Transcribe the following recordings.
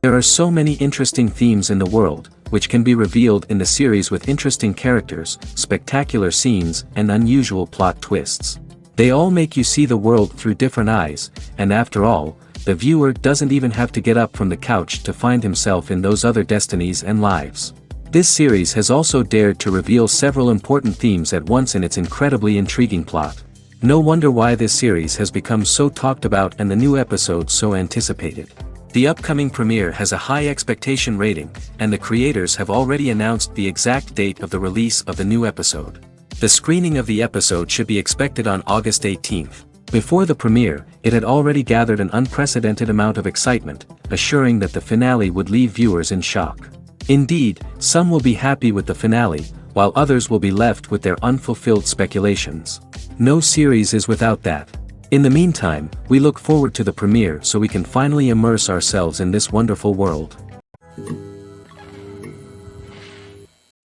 There are so many interesting themes in the world, which can be revealed in the series with interesting characters, spectacular scenes, and unusual plot twists. They all make you see the world through different eyes, and after all, the viewer doesn't even have to get up from the couch to find himself in those other destinies and lives. This series has also dared to reveal several important themes at once in its incredibly intriguing plot. No wonder why this series has become so talked about and the new episodes so anticipated. The upcoming premiere has a high expectation rating, and the creators have already announced the exact date of the release of the new episode. The screening of the episode should be expected on August 18th. Before the premiere, it had already gathered an unprecedented amount of excitement, assuring that the finale would leave viewers in shock. Indeed, some will be happy with the finale, while others will be left with their unfulfilled speculations. No series is without that. In the meantime, we look forward to the premiere so we can finally immerse ourselves in this wonderful world.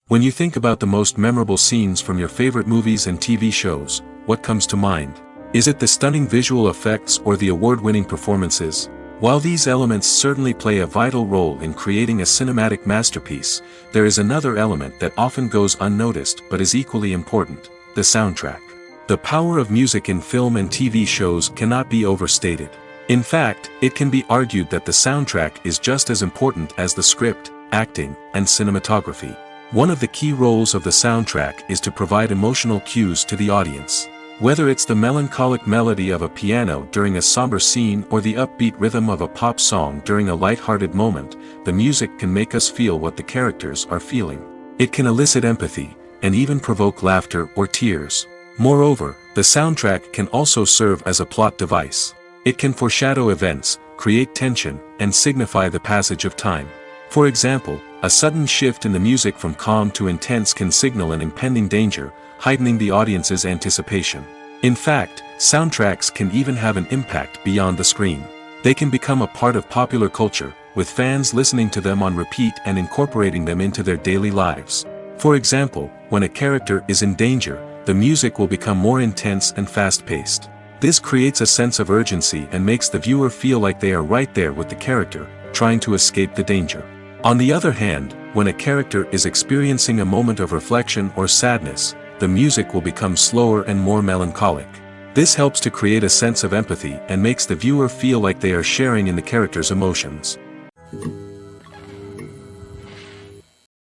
When you think about the most memorable scenes from your favorite movies and TV shows, what comes to mind? Is it the stunning visual effects or the award-winning performances? While these elements certainly play a vital role in creating a cinematic masterpiece, there is another element that often goes unnoticed but is equally important: the soundtrack. The power of music in film and TV shows cannot be overstated. In fact, it can be argued that the soundtrack is just as important as the script, acting, and cinematography. One of the key roles of the soundtrack is to provide emotional cues to the audience. Whether it's the melancholic melody of a piano during a somber scene or the upbeat rhythm of a pop song during a light-hearted moment, the music can make us feel what the characters are feeling. It can elicit empathy, and even provoke laughter or tears. Moreover, the soundtrack can also serve as a plot device. It can foreshadow events, create tension, and signify the passage of time. For example, a sudden shift in the music from calm to intense can signal an impending danger, heightening the audience's anticipation. In fact, soundtracks can even have an impact beyond the screen. They can become a part of popular culture, with fans listening to them on repeat and incorporating them into their daily lives. For example, when a character is in danger, the music will become more intense and fast-paced. This creates a sense of urgency and makes the viewer feel like they are right there with the character, trying to escape the danger. On the other hand, when a character is experiencing a moment of reflection or sadness, the music will become slower and more melancholic. This helps to create a sense of empathy and makes the viewer feel like they are sharing in the character's emotions.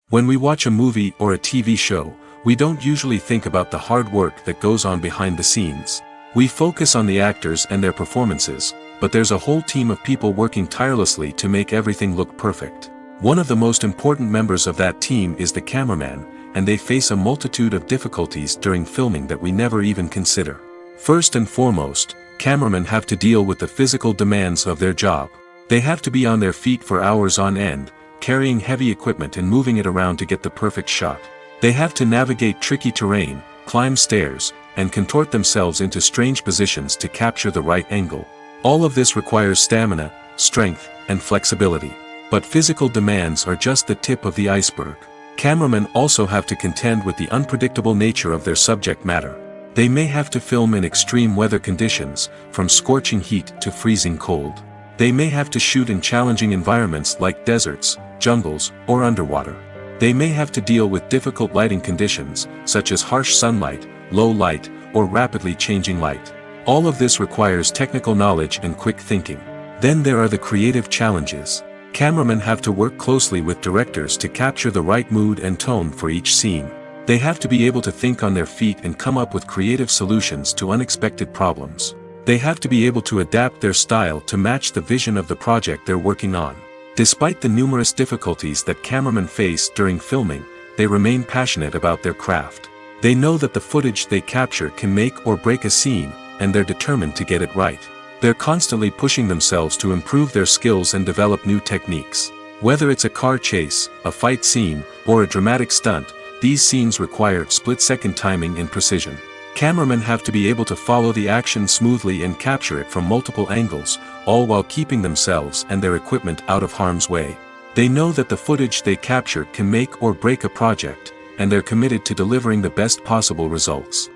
When we watch a movie or a TV show, we don't usually think about the hard work that goes on behind the scenes. We focus on the actors and their performances, but there's a whole team of people working tirelessly to make everything look perfect. One of the most important members of that team is the cameraman, and they face a multitude of difficulties during filming that we never even consider. First and foremost, cameramen have to deal with the physical demands of their job. They have to be on their feet for hours on end, carrying heavy equipment and moving it around to get the perfect shot. They have to navigate tricky terrain, climb stairs, and contort themselves into strange positions to capture the right angle. All of this requires stamina, strength, and flexibility. But physical demands are just the tip of the iceberg. Cameramen also have to contend with the unpredictable nature of their subject matter. They may have to film in extreme weather conditions, from scorching heat to freezing cold. They may have to shoot in challenging environments like deserts, jungles, or underwater. They may have to deal with difficult lighting conditions, such as harsh sunlight, low light, or rapidly changing light. All of this requires technical knowledge and quick thinking. Then there are the creative challenges. Cameramen have to work closely with directors to capture the right mood and tone for each scene. They have to be able to think on their feet and come up with creative solutions to unexpected problems. They have to be able to adapt their style to match the vision of the project they're working on. Despite the numerous difficulties that cameramen face during filming, they remain passionate about their craft. They know that the footage they capture can make or break a scene, and they're determined to get it right. They're constantly pushing themselves to improve their skills and develop new techniques. Whether it's a car chase, a fight scene, or a dramatic stunt, these scenes require split-second timing and precision. Cameramen have to be able to follow the action smoothly and capture it from multiple angles, all while keeping themselves and their equipment out of harm's way. They know that the footage they capture can make or break a project, and they're committed to delivering the best possible results.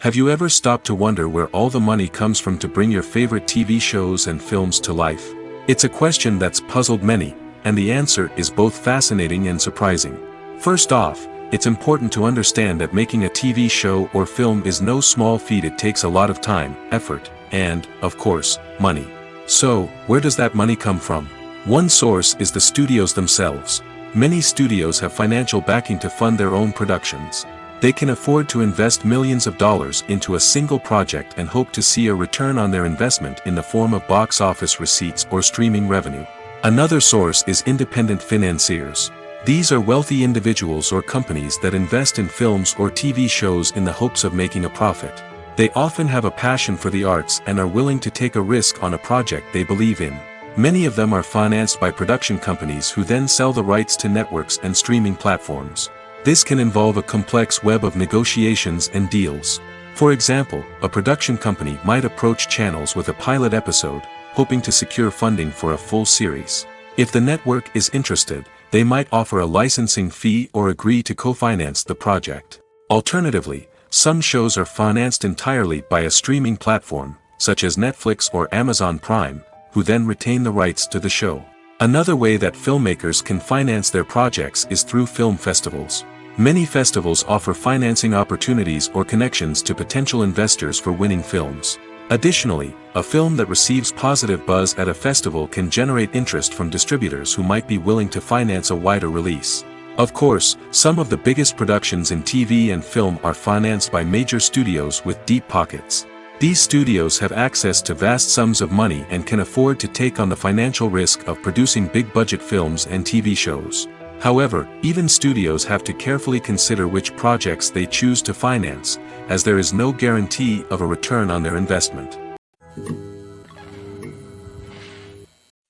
Have you ever stopped to wonder where all the money comes from to bring your favorite TV shows and films to life? It's a question that's puzzled many, and the answer is both fascinating and surprising. First off, it's important to understand that making a TV show or film is no small feat. It takes a lot of time, effort, and, of course, money. So, where does that money come from? One source is the studios themselves. Many studios have financial backing to fund their own productions. They can afford to invest millions of dollars into a single project and hope to see a return on their investment in the form of box office receipts or streaming revenue. Another source is independent financiers. These are wealthy individuals or companies that invest in films or TV shows in the hopes of making a profit. They often have a passion for the arts and are willing to take a risk on a project they believe in. Many of them are financed by production companies who then sell the rights to networks and streaming platforms. This can involve a complex web of negotiations and deals. For example, a production company might approach channels with a pilot episode, hoping to secure funding for a full series. If the network is interested, they might offer a licensing fee or agree to co-finance the project. Alternatively, some shows are financed entirely by a streaming platform, such as Netflix or Amazon Prime, who then retain the rights to the show. Another way that filmmakers can finance their projects is through film festivals. Many festivals offer financing opportunities or connections to potential investors for winning films. Additionally, a film that receives positive buzz at a festival can generate interest from distributors who might be willing to finance a wider release. Of course, some of the biggest productions in TV and film are financed by major studios with deep pockets. These studios have access to vast sums of money and can afford to take on the financial risk of producing big-budget films and TV shows. However, even studios have to carefully consider which projects they choose to finance, as there is no guarantee of a return on their investment.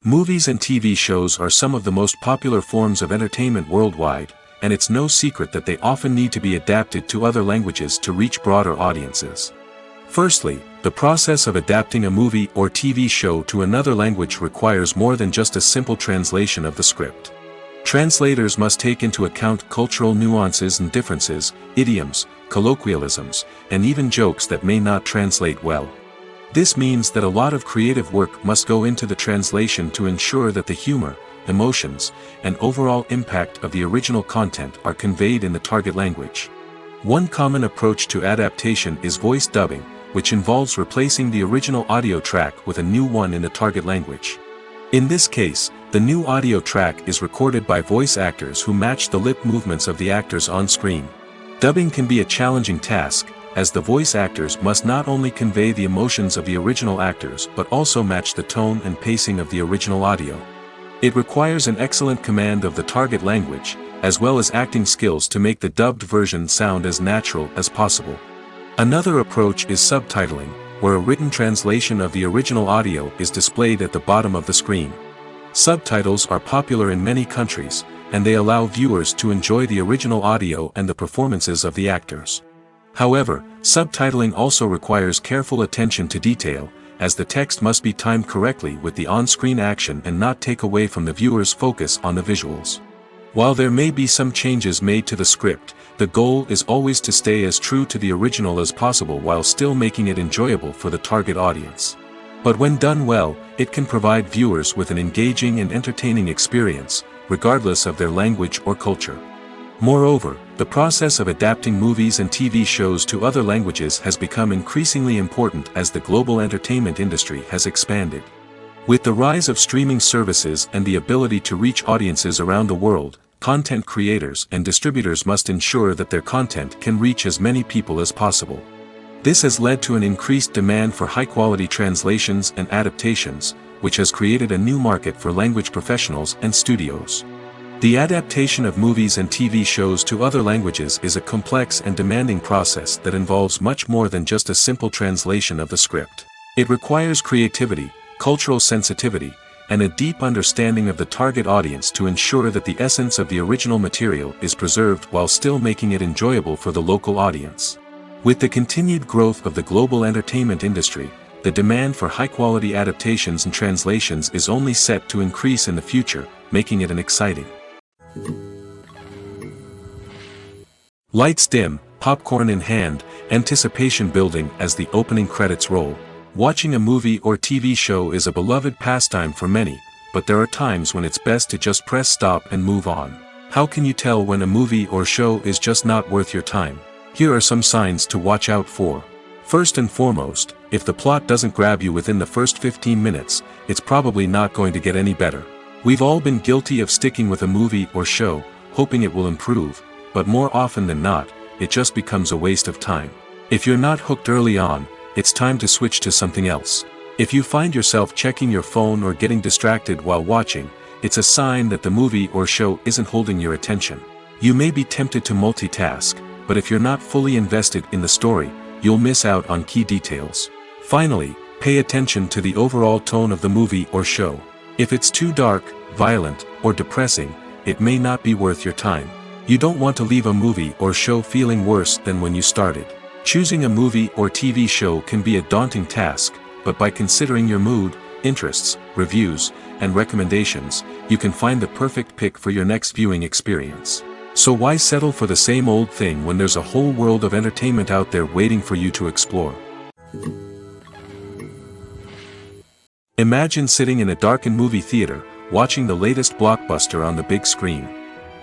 Movies and TV shows are some of the most popular forms of entertainment worldwide, and it's no secret that they often need to be adapted to other languages to reach broader audiences. Firstly, the process of adapting a movie or TV show to another language requires more than just a simple translation of the script. Translators must take into account cultural nuances and differences, idioms, colloquialisms, and even jokes that may not translate well. This means that a lot of creative work must go into the translation to ensure that the humor, emotions, and overall impact of the original content are conveyed in the target language. One common approach to adaptation is voice dubbing, which involves replacing the original audio track with a new one in the target language. In this case, the new audio track is recorded by voice actors who match the lip movements of the actors on screen. Dubbing can be a challenging task, as the voice actors must not only convey the emotions of the original actors but also match the tone and pacing of the original audio. It requires an excellent command of the target language, as well as acting skills to make the dubbed version sound as natural as possible. Another approach is subtitling, where a written translation of the original audio is displayed at the bottom of the screen. Subtitles are popular in many countries, and they allow viewers to enjoy the original audio and the performances of the actors. However, subtitling also requires careful attention to detail, as the text must be timed correctly with the on-screen action and not take away from the viewer's focus on the visuals. While there may be some changes made to the script, the goal is always to stay as true to the original as possible while still making it enjoyable for the target audience. But when done well, it can provide viewers with an engaging and entertaining experience, regardless of their language or culture. Moreover, the process of adapting movies and TV shows to other languages has become increasingly important as the global entertainment industry has expanded. With the rise of streaming services and the ability to reach audiences around the world, content creators and distributors must ensure that their content can reach as many people as possible. This has led to an increased demand for high-quality translations and adaptations, which has created a new market for language professionals and studios. The adaptation of movies and TV shows to other languages is a complex and demanding process that involves much more than just a simple translation of the script. It requires creativity, cultural sensitivity, and a deep understanding of the target audience to ensure that the essence of the original material is preserved while still making it enjoyable for the local audience. With the continued growth of the global entertainment industry, the demand for high-quality adaptations and translations is only set to increase in the future, making it an exciting. Lights dim, popcorn in hand, anticipation building as the opening credits roll. Watching a movie or TV show is a beloved pastime for many, but there are times when it's best to just press stop and move on. How can you tell when a movie or show is just not worth your time? Here are some signs to watch out for. First and foremost, if the plot doesn't grab you within the first 15 minutes, it's probably not going to get any better. We've all been guilty of sticking with a movie or show, hoping it will improve, but more often than not, it just becomes a waste of time. If you're not hooked early on, it's time to switch to something else. If you find yourself checking your phone or getting distracted while watching, it's a sign that the movie or show isn't holding your attention. You may be tempted to multitask, but if you're not fully invested in the story, you'll miss out on key details. Finally, pay attention to the overall tone of the movie or show. If it's too dark, violent, or depressing, it may not be worth your time. You don't want to leave a movie or show feeling worse than when you started. Choosing a movie or TV show can be a daunting task, but by considering your mood, interests, reviews, and recommendations, you can find the perfect pick for your next viewing experience. So why settle for the same old thing when there's a whole world of entertainment out there waiting for you to explore? Imagine sitting in a darkened movie theater, watching the latest blockbuster on the big screen.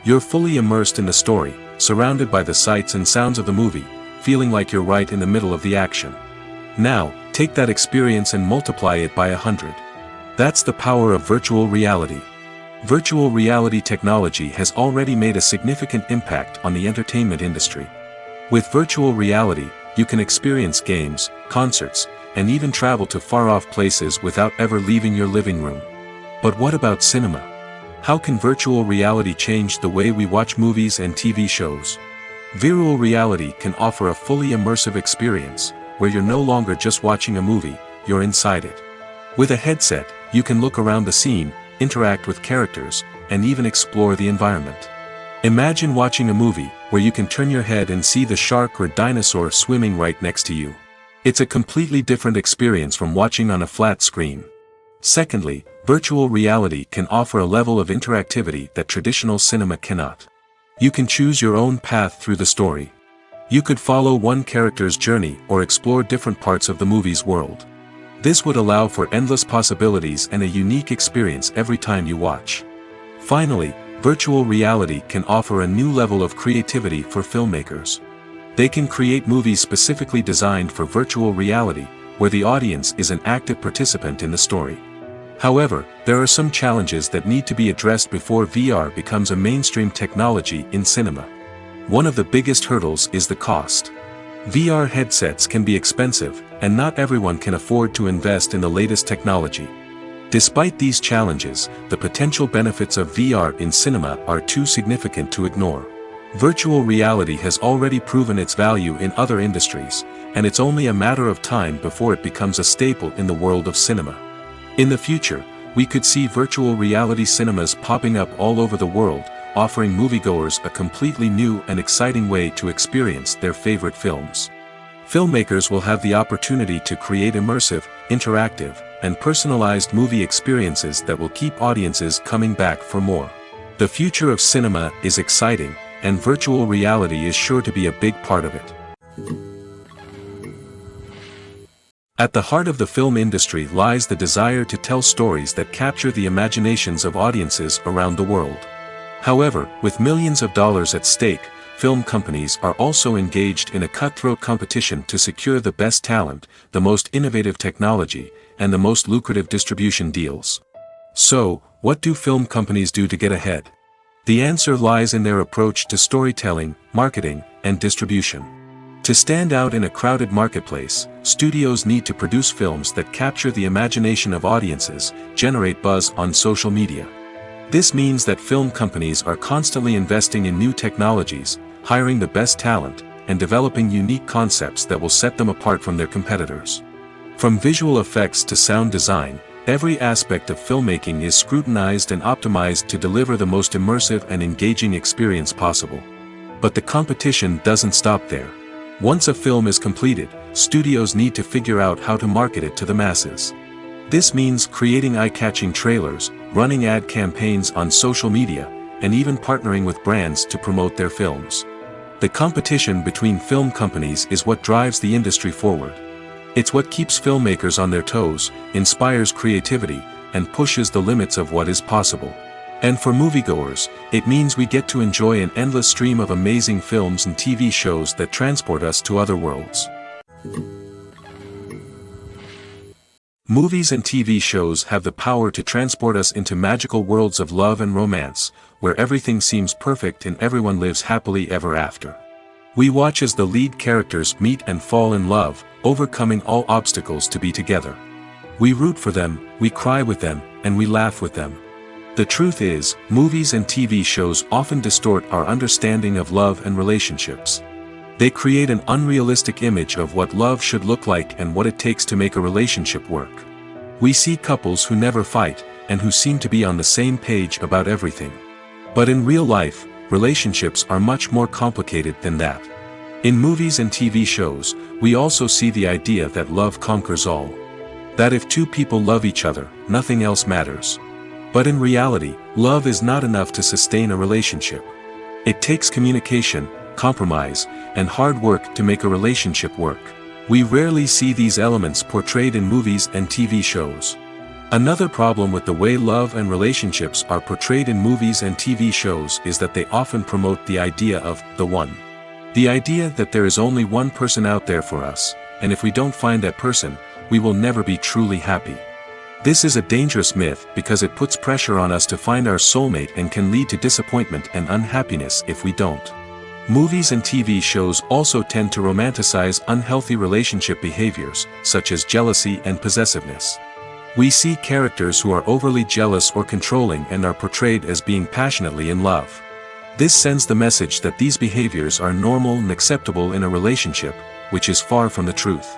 You're fully immersed in the story, surrounded by the sights and sounds of the movie, feeling like you're right in the middle of the action. Now, take that experience and multiply it by 100. That's the power of virtual reality. Virtual reality technology has already made a significant impact on the entertainment industry. With virtual reality, you can experience games, concerts, and even travel to far-off places without ever leaving your living room. But what about cinema? How can virtual reality change the way we watch movies and TV shows? Virtual reality can offer a fully immersive experience, where you're no longer just watching a movie, you're inside it. With a headset, you can look around the scene, interact with characters, and even explore the environment. Imagine watching a movie, where you can turn your head and see the shark or dinosaur swimming right next to you. It's a completely different experience from watching on a flat screen. Secondly, virtual reality can offer a level of interactivity that traditional cinema cannot. You can choose your own path through the story. You could follow one character's journey or explore different parts of the movie's world. This would allow for endless possibilities and a unique experience every time you watch. Finally, virtual reality can offer a new level of creativity for filmmakers. They can create movies specifically designed for virtual reality, where the audience is an active participant in the story. However, there are some challenges that need to be addressed before VR becomes a mainstream technology in cinema. One of the biggest hurdles is the cost. VR headsets can be expensive, and not everyone can afford to invest in the latest technology. Despite these challenges, the potential benefits of VR in cinema are too significant to ignore. Virtual reality has already proven its value in other industries, and it's only a matter of time before it becomes a staple in the world of cinema. In the future, we could see virtual reality cinemas popping up all over the world, offering moviegoers a completely new and exciting way to experience their favorite films. Filmmakers will have the opportunity to create immersive, interactive, and personalized movie experiences that will keep audiences coming back for more. The future of cinema is exciting, and virtual reality is sure to be a big part of it. At the heart of the film industry lies the desire to tell stories that capture the imaginations of audiences around the world. However, with millions of dollars at stake, film companies are also engaged in a cutthroat competition to secure the best talent, the most innovative technology, and the most lucrative distribution deals. So, what do film companies do to get ahead? The answer lies in their approach to storytelling, marketing, and distribution. To stand out in a crowded marketplace, studios need to produce films that capture the imagination of audiences, generate buzz on social media. This means that film companies are constantly investing in new technologies, hiring the best talent, and developing unique concepts that will set them apart from their competitors. From visual effects to sound design, every aspect of filmmaking is scrutinized and optimized to deliver the most immersive and engaging experience possible. But the competition doesn't stop there. Once a film is completed, studios need to figure out how to market it to the masses. This means creating eye-catching trailers, running ad campaigns on social media, and even partnering with brands to promote their films. The competition between film companies is what drives the industry forward. It's what keeps filmmakers on their toes, inspires creativity, and pushes the limits of what is possible. And for moviegoers, it means we get to enjoy an endless stream of amazing films and TV shows that transport us to other worlds. Movies and TV shows have the power to transport us into magical worlds of love and romance, where everything seems perfect and everyone lives happily ever after. We watch as the lead characters meet and fall in love, overcoming all obstacles to be together. We root for them, we cry with them, and we laugh with them. The truth is, movies and TV shows often distort our understanding of love and relationships. They create an unrealistic image of what love should look like and what it takes to make a relationship work. We see couples who never fight, and who seem to be on the same page about everything. But in real life, relationships are much more complicated than that. In movies and TV shows, we also see the idea that love conquers all. That if two people love each other, nothing else matters. But in reality, love is not enough to sustain a relationship. It takes communication, compromise, and hard work to make a relationship work. We rarely see these elements portrayed in movies and TV shows. Another problem with the way love and relationships are portrayed in movies and TV shows is that they often promote the idea of the one. The idea that there is only one person out there for us, and if we don't find that person, we will never be truly happy. This is a dangerous myth because it puts pressure on us to find our soulmate and can lead to disappointment and unhappiness if we don't. Movies and TV shows also tend to romanticize unhealthy relationship behaviors, such as jealousy and possessiveness. We see characters who are overly jealous or controlling and are portrayed as being passionately in love. This sends the message that these behaviors are normal and acceptable in a relationship, which is far from the truth.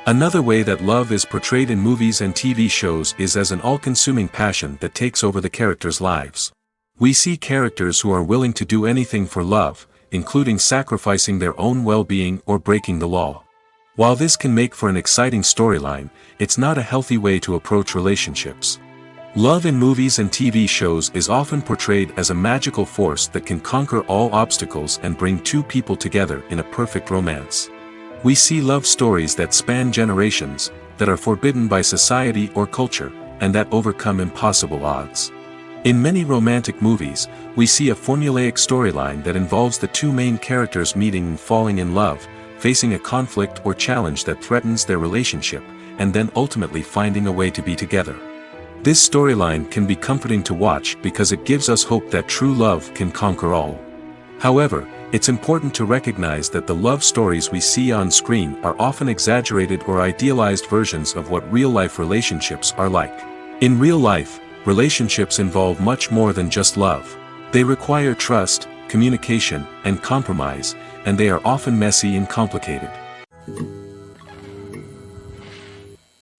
Another way that love is portrayed in movies and TV shows is as an all-consuming passion that takes over the characters' lives. We see characters who are willing to do anything for love, including sacrificing their own well-being or breaking the law. While this can make for an exciting storyline, it's not a healthy way to approach relationships. Love in movies and TV shows is often portrayed as a magical force that can conquer all obstacles and bring two people together in a perfect romance. We see love stories that span generations, that are forbidden by society or culture, and that overcome impossible odds. In many romantic movies, we see a formulaic storyline that involves the two main characters meeting and falling in love, facing a conflict or challenge that threatens their relationship, and then ultimately finding a way to be together. This storyline can be comforting to watch because it gives us hope that true love can conquer all. However, it's important to recognize that the love stories we see on screen are often exaggerated or idealized versions of what real-life relationships are like. In real life, relationships involve much more than just love. They require trust, communication, and compromise, and they are often messy and complicated.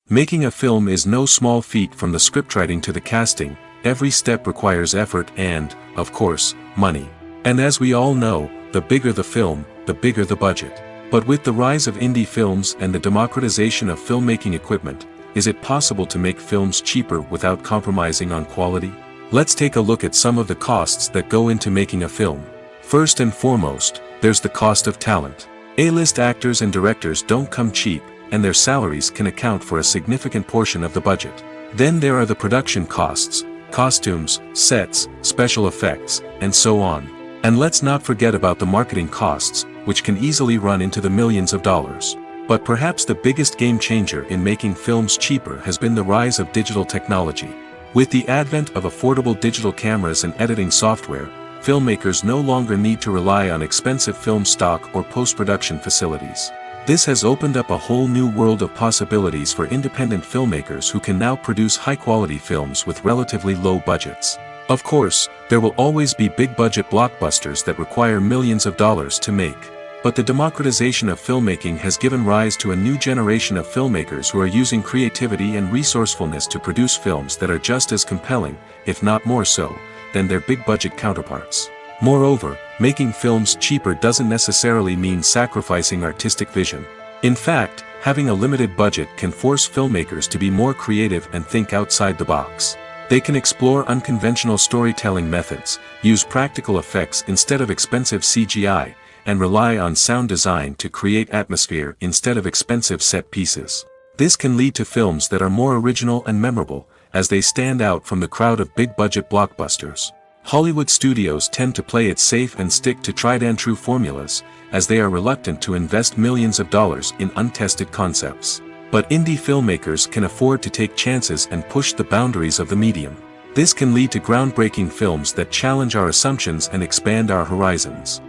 Making a film is no small feat. From the scriptwriting to the casting, every step requires effort and, of course, money. And as we all know, the bigger the film, the bigger the budget. But with the rise of indie films and the democratization of filmmaking equipment, is it possible to make films cheaper without compromising on quality? Let's take a look at some of the costs that go into making a film. First and foremost, there's the cost of talent. A-list actors and directors don't come cheap, and their salaries can account for a significant portion of the budget. Then there are the production costs, costumes, sets, special effects, and so on. And let's not forget about the marketing costs, which can easily run into the millions of dollars. But perhaps the biggest game changer in making films cheaper has been the rise of digital technology. With the advent of affordable digital cameras and editing software, filmmakers no longer need to rely on expensive film stock or post-production facilities. This has opened up a whole new world of possibilities for independent filmmakers who can now produce high-quality films with relatively low budgets. Of course, there will always be big-budget blockbusters that require millions of dollars to make. But the democratization of filmmaking has given rise to a new generation of filmmakers who are using creativity and resourcefulness to produce films that are just as compelling, if not more so, than their big-budget counterparts. Moreover, making films cheaper doesn't necessarily mean sacrificing artistic vision. In fact, having a limited budget can force filmmakers to be more creative and think outside the box. They can explore unconventional storytelling methods, use practical effects instead of expensive CGI, and rely on sound design to create atmosphere instead of expensive set pieces. This can lead to films that are more original and memorable, as they stand out from the crowd of big-budget blockbusters. Hollywood studios tend to play it safe and stick to tried-and-true formulas, as they are reluctant to invest millions of dollars in untested concepts. But indie filmmakers can afford to take chances and push the boundaries of the medium. This can lead to groundbreaking films that challenge our assumptions and expand our horizons.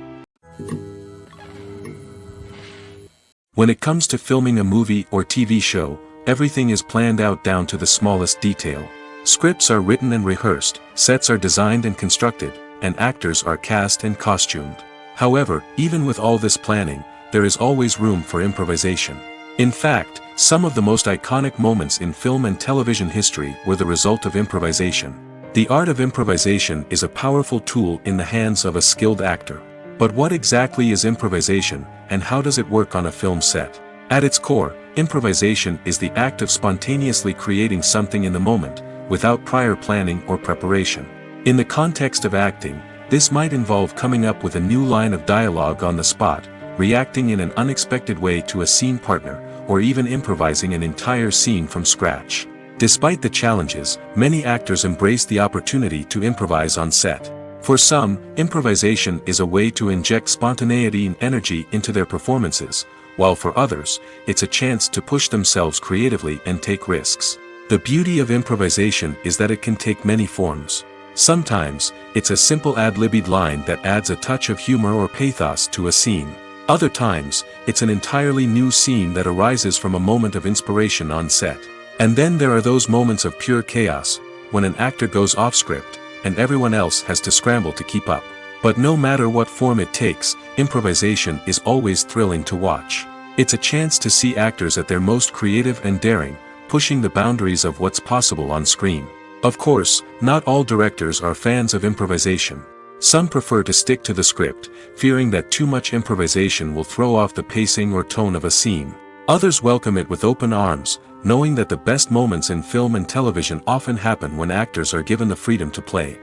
When it comes to filming a movie or TV show, everything is planned out down to the smallest detail. Scripts are written and rehearsed, sets are designed and constructed, and actors are cast and costumed. However, even with all this planning, there is always room for improvisation. In fact, some of the most iconic moments in film and television history were the result of improvisation. The art of improvisation is a powerful tool in the hands of a skilled actor. But what exactly is improvisation, and how does it work on a film set? At its core, improvisation is the act of spontaneously creating something in the moment, without prior planning or preparation. In the context of acting, this might involve coming up with a new line of dialogue on the spot, reacting in an unexpected way to a scene partner, or even improvising an entire scene from scratch. Despite the challenges, many actors embrace the opportunity to improvise on set. For some, improvisation is a way to inject spontaneity and energy into their performances, while for others, it's a chance to push themselves creatively and take risks. The beauty of improvisation is that it can take many forms. Sometimes, it's a simple ad-libbed line that adds a touch of humor or pathos to a scene. Other times, it's an entirely new scene that arises from a moment of inspiration on set. And then there are those moments of pure chaos, when an actor goes off script, and everyone else has to scramble to keep up. But no matter what form it takes, improvisation is always thrilling to watch. It's a chance to see actors at their most creative and daring, pushing the boundaries of what's possible on screen. Of course, not all directors are fans of improvisation. Some prefer to stick to the script, fearing that too much improvisation will throw off the pacing or tone of a scene. Others welcome it with open arms, knowing that the best moments in film and television often happen when actors are given the freedom to play.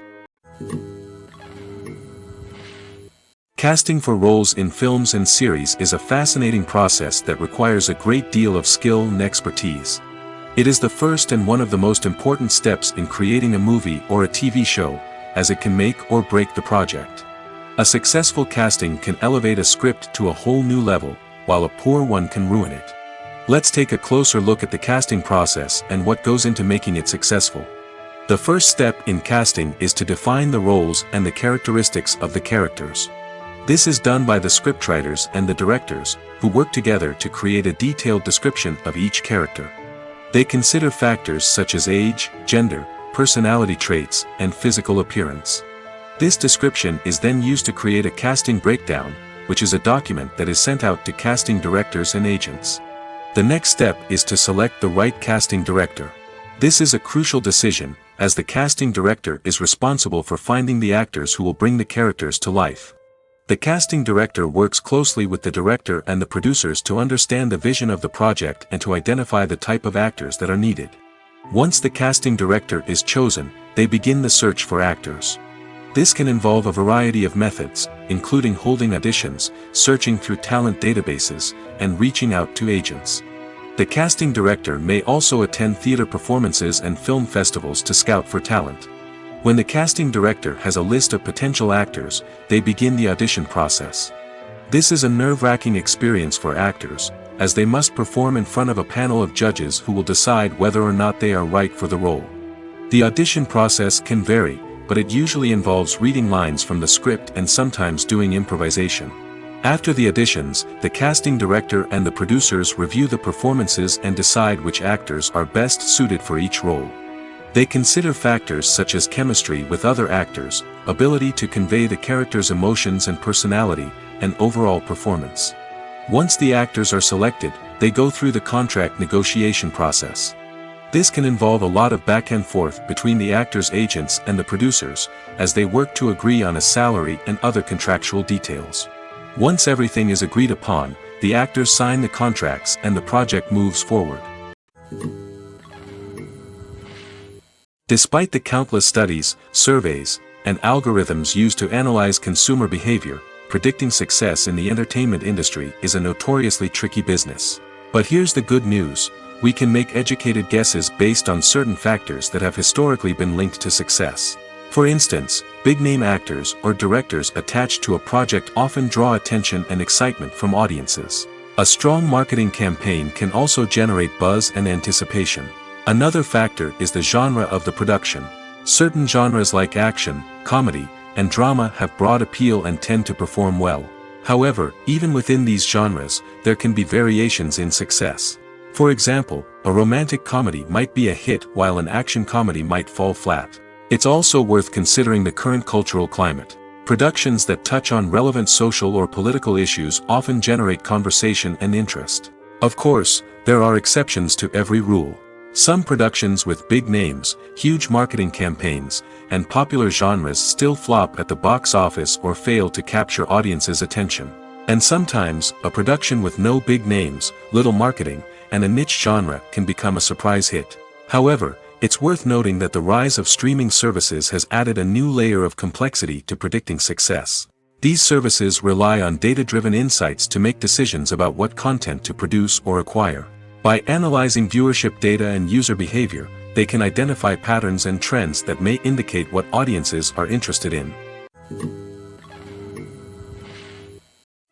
Casting for roles in films and series is a fascinating process that requires a great deal of skill and expertise. It is the first and one of the most important steps in creating a movie or a TV show, as it can make or break the project. A successful casting can elevate a script to a whole new level, while a poor one can ruin it. Let's take a closer look at the casting process and what goes into making it successful. The first step in casting is to define the roles and the characteristics of the characters. This is done by the scriptwriters and the directors, who work together to create a detailed description of each character. They consider factors such as age, gender, personality traits, and physical appearance. This description is then used to create a casting breakdown, which is a document that is sent out to casting directors and agents. The next step is to select the right casting director. This is a crucial decision, as the casting director is responsible for finding the actors who will bring the characters to life. The casting director works closely with the director and the producers to understand the vision of the project and to identify the type of actors that are needed. Once the casting director is chosen, they begin the search for actors. This can involve a variety of methods, including holding auditions, searching through talent databases, and reaching out to agents. The casting director may also attend theater performances and film festivals to scout for talent. When the casting director has a list of potential actors, they begin the audition process. This is a nerve-wracking experience for actors, as they must perform in front of a panel of judges who will decide whether or not they are right for the role. The audition process can vary, but it usually involves reading lines from the script and sometimes doing improvisation. After the auditions, the casting director and the producers review the performances and decide which actors are best suited for each role. They consider factors such as chemistry with other actors, ability to convey the character's emotions and personality, and overall performance. Once the actors are selected, they go through the contract negotiation process. This can involve a lot of back and forth between the actors' agents and the producers, as they work to agree on a salary and other contractual details. Once everything is agreed upon, the actors sign the contracts and the project moves forward. Despite the countless studies, surveys, and algorithms used to analyze consumer behavior, predicting success in the entertainment industry is a notoriously tricky business. But here's the good news: we can make educated guesses based on certain factors that have historically been linked to success. For instance, big-name actors or directors attached to a project often draw attention and excitement from audiences. A strong marketing campaign can also generate buzz and anticipation. Another factor is the genre of the production. Certain genres like action, comedy, and drama have broad appeal and tend to perform well. However, even within these genres, there can be variations in success. For example, a romantic comedy might be a hit while an action comedy might fall flat. It's also worth considering the current cultural climate. Productions that touch on relevant social or political issues often generate conversation and interest. Of course, there are exceptions to every rule. Some productions with big names, huge marketing campaigns, and popular genres still flop at the box office or fail to capture audiences' attention. And sometimes, a production with no big names, little marketing, and a niche genre can become a surprise hit. However, it's worth noting that the rise of streaming services has added a new layer of complexity to predicting success. These services rely on data-driven insights to make decisions about what content to produce or acquire. By analyzing viewership data and user behavior, they can identify patterns and trends that may indicate what audiences are interested in.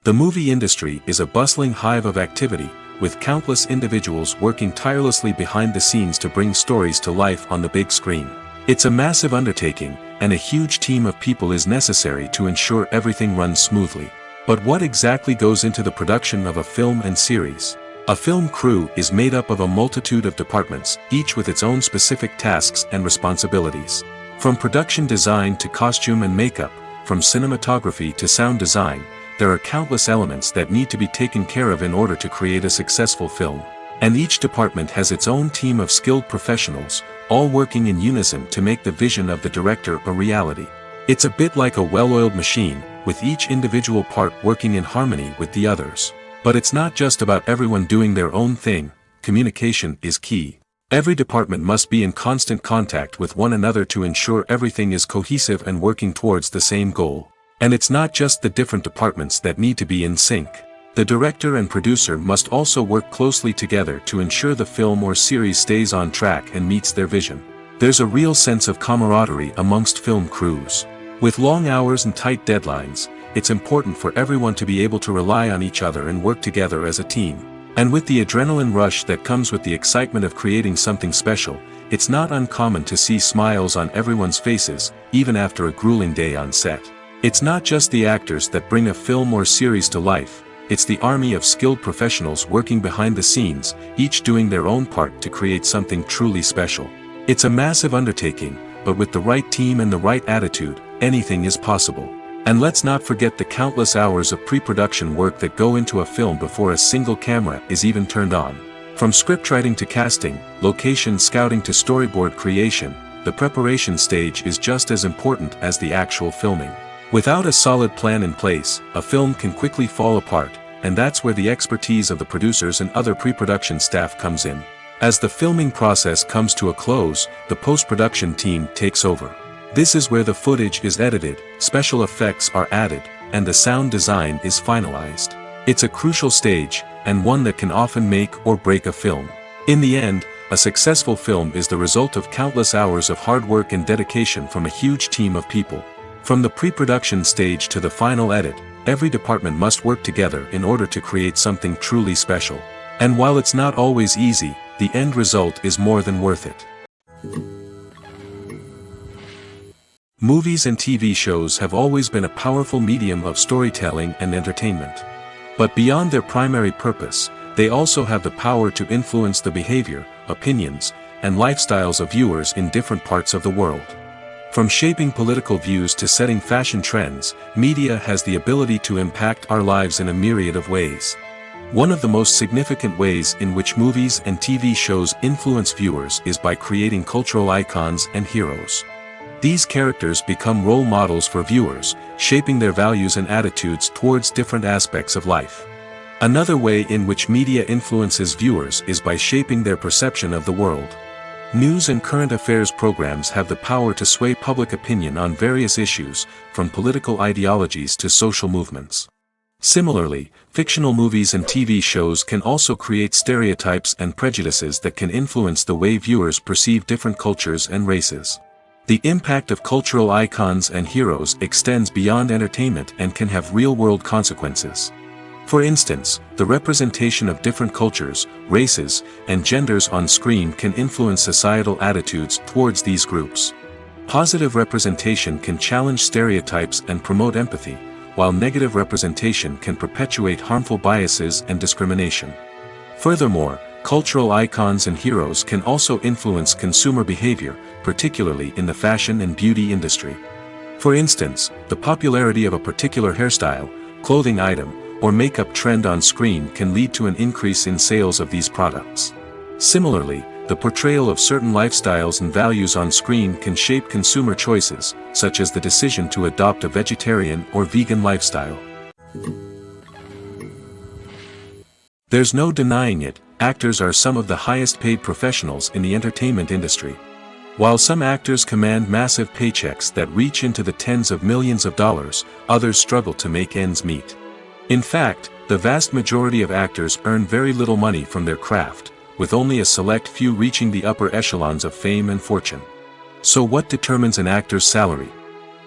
The movie industry is a bustling hive of activity, with countless individuals working tirelessly behind the scenes to bring stories to life on the big screen. It's a massive undertaking, and a huge team of people is necessary to ensure everything runs smoothly. But what exactly goes into the production of a film and series? A film crew is made up of a multitude of departments, each with its own specific tasks and responsibilities. From production design to costume and makeup, from cinematography to sound design, there are countless elements that need to be taken care of in order to create a successful film. And each department has its own team of skilled professionals, all working in unison to make the vision of the director a reality. It's a bit like a well-oiled machine, with each individual part working in harmony with the others. But it's not just about everyone doing their own thing. Communication is key. Every department must be in constant contact with one another to ensure everything is cohesive and working towards the same goal. And it's not just the different departments that need to be in sync. The director and producer must also work closely together to ensure the film or series stays on track and meets their vision. There's a real sense of camaraderie amongst film crews. With long hours and tight deadlines, it's important for everyone to be able to rely on each other and work together as a team. And with the adrenaline rush that comes with the excitement of creating something special, it's not uncommon to see smiles on everyone's faces, even after a grueling day on set. It's not just the actors that bring a film or series to life, it's the army of skilled professionals working behind the scenes, each doing their own part to create something truly special. It's a massive undertaking, but with the right team and the right attitude, anything is possible. And let's not forget the countless hours of pre-production work that go into a film before a single camera is even turned on. From scriptwriting to casting, location scouting to storyboard creation, the preparation stage is just as important as the actual filming. Without a solid plan in place, a film can quickly fall apart, and that's where the expertise of the producers and other pre-production staff comes in. As the filming process comes to a close, the post-production team takes over. This is where the footage is edited, special effects are added, and the sound design is finalized. It's a crucial stage, and one that can often make or break a film. In the end, a successful film is the result of countless hours of hard work and dedication from a huge team of people. From the pre-production stage to the final edit, every department must work together in order to create something truly special. And while it's not always easy, the end result is more than worth it. Movies and TV shows have always been a powerful medium of storytelling and entertainment. But beyond their primary purpose, they also have the power to influence the behavior, opinions, and lifestyles of viewers in different parts of the world. From shaping political views to setting fashion trends, media has the ability to impact our lives in a myriad of ways. One of the most significant ways in which movies and TV shows influence viewers is by creating cultural icons and heroes. These characters become role models for viewers, shaping their values and attitudes towards different aspects of life. Another way in which media influences viewers is by shaping their perception of the world. News and current affairs programs have the power to sway public opinion on various issues, from political ideologies to social movements. Similarly, fictional movies and TV shows can also create stereotypes and prejudices that can influence the way viewers perceive different cultures and races. The impact of cultural icons and heroes extends beyond entertainment and can have real-world consequences. For instance, the representation of different cultures, races, and genders on screen can influence societal attitudes towards these groups. Positive representation can challenge stereotypes and promote empathy, while negative representation can perpetuate harmful biases and discrimination. Furthermore, cultural icons and heroes can also influence consumer behavior, particularly in the fashion and beauty industry. For instance, the popularity of a particular hairstyle, clothing item, or makeup trend on screen can lead to an increase in sales of these products. Similarly, the portrayal of certain lifestyles and values on screen can shape consumer choices, such as the decision to adopt a vegetarian or vegan lifestyle. There's no denying it, actors are some of the highest paid professionals in the entertainment industry. While some actors command massive paychecks that reach into the tens of millions of dollars, others struggle to make ends meet. In fact, the vast majority of actors earn very little money from their craft, with only a select few reaching the upper echelons of fame and fortune. So what determines an actor's salary?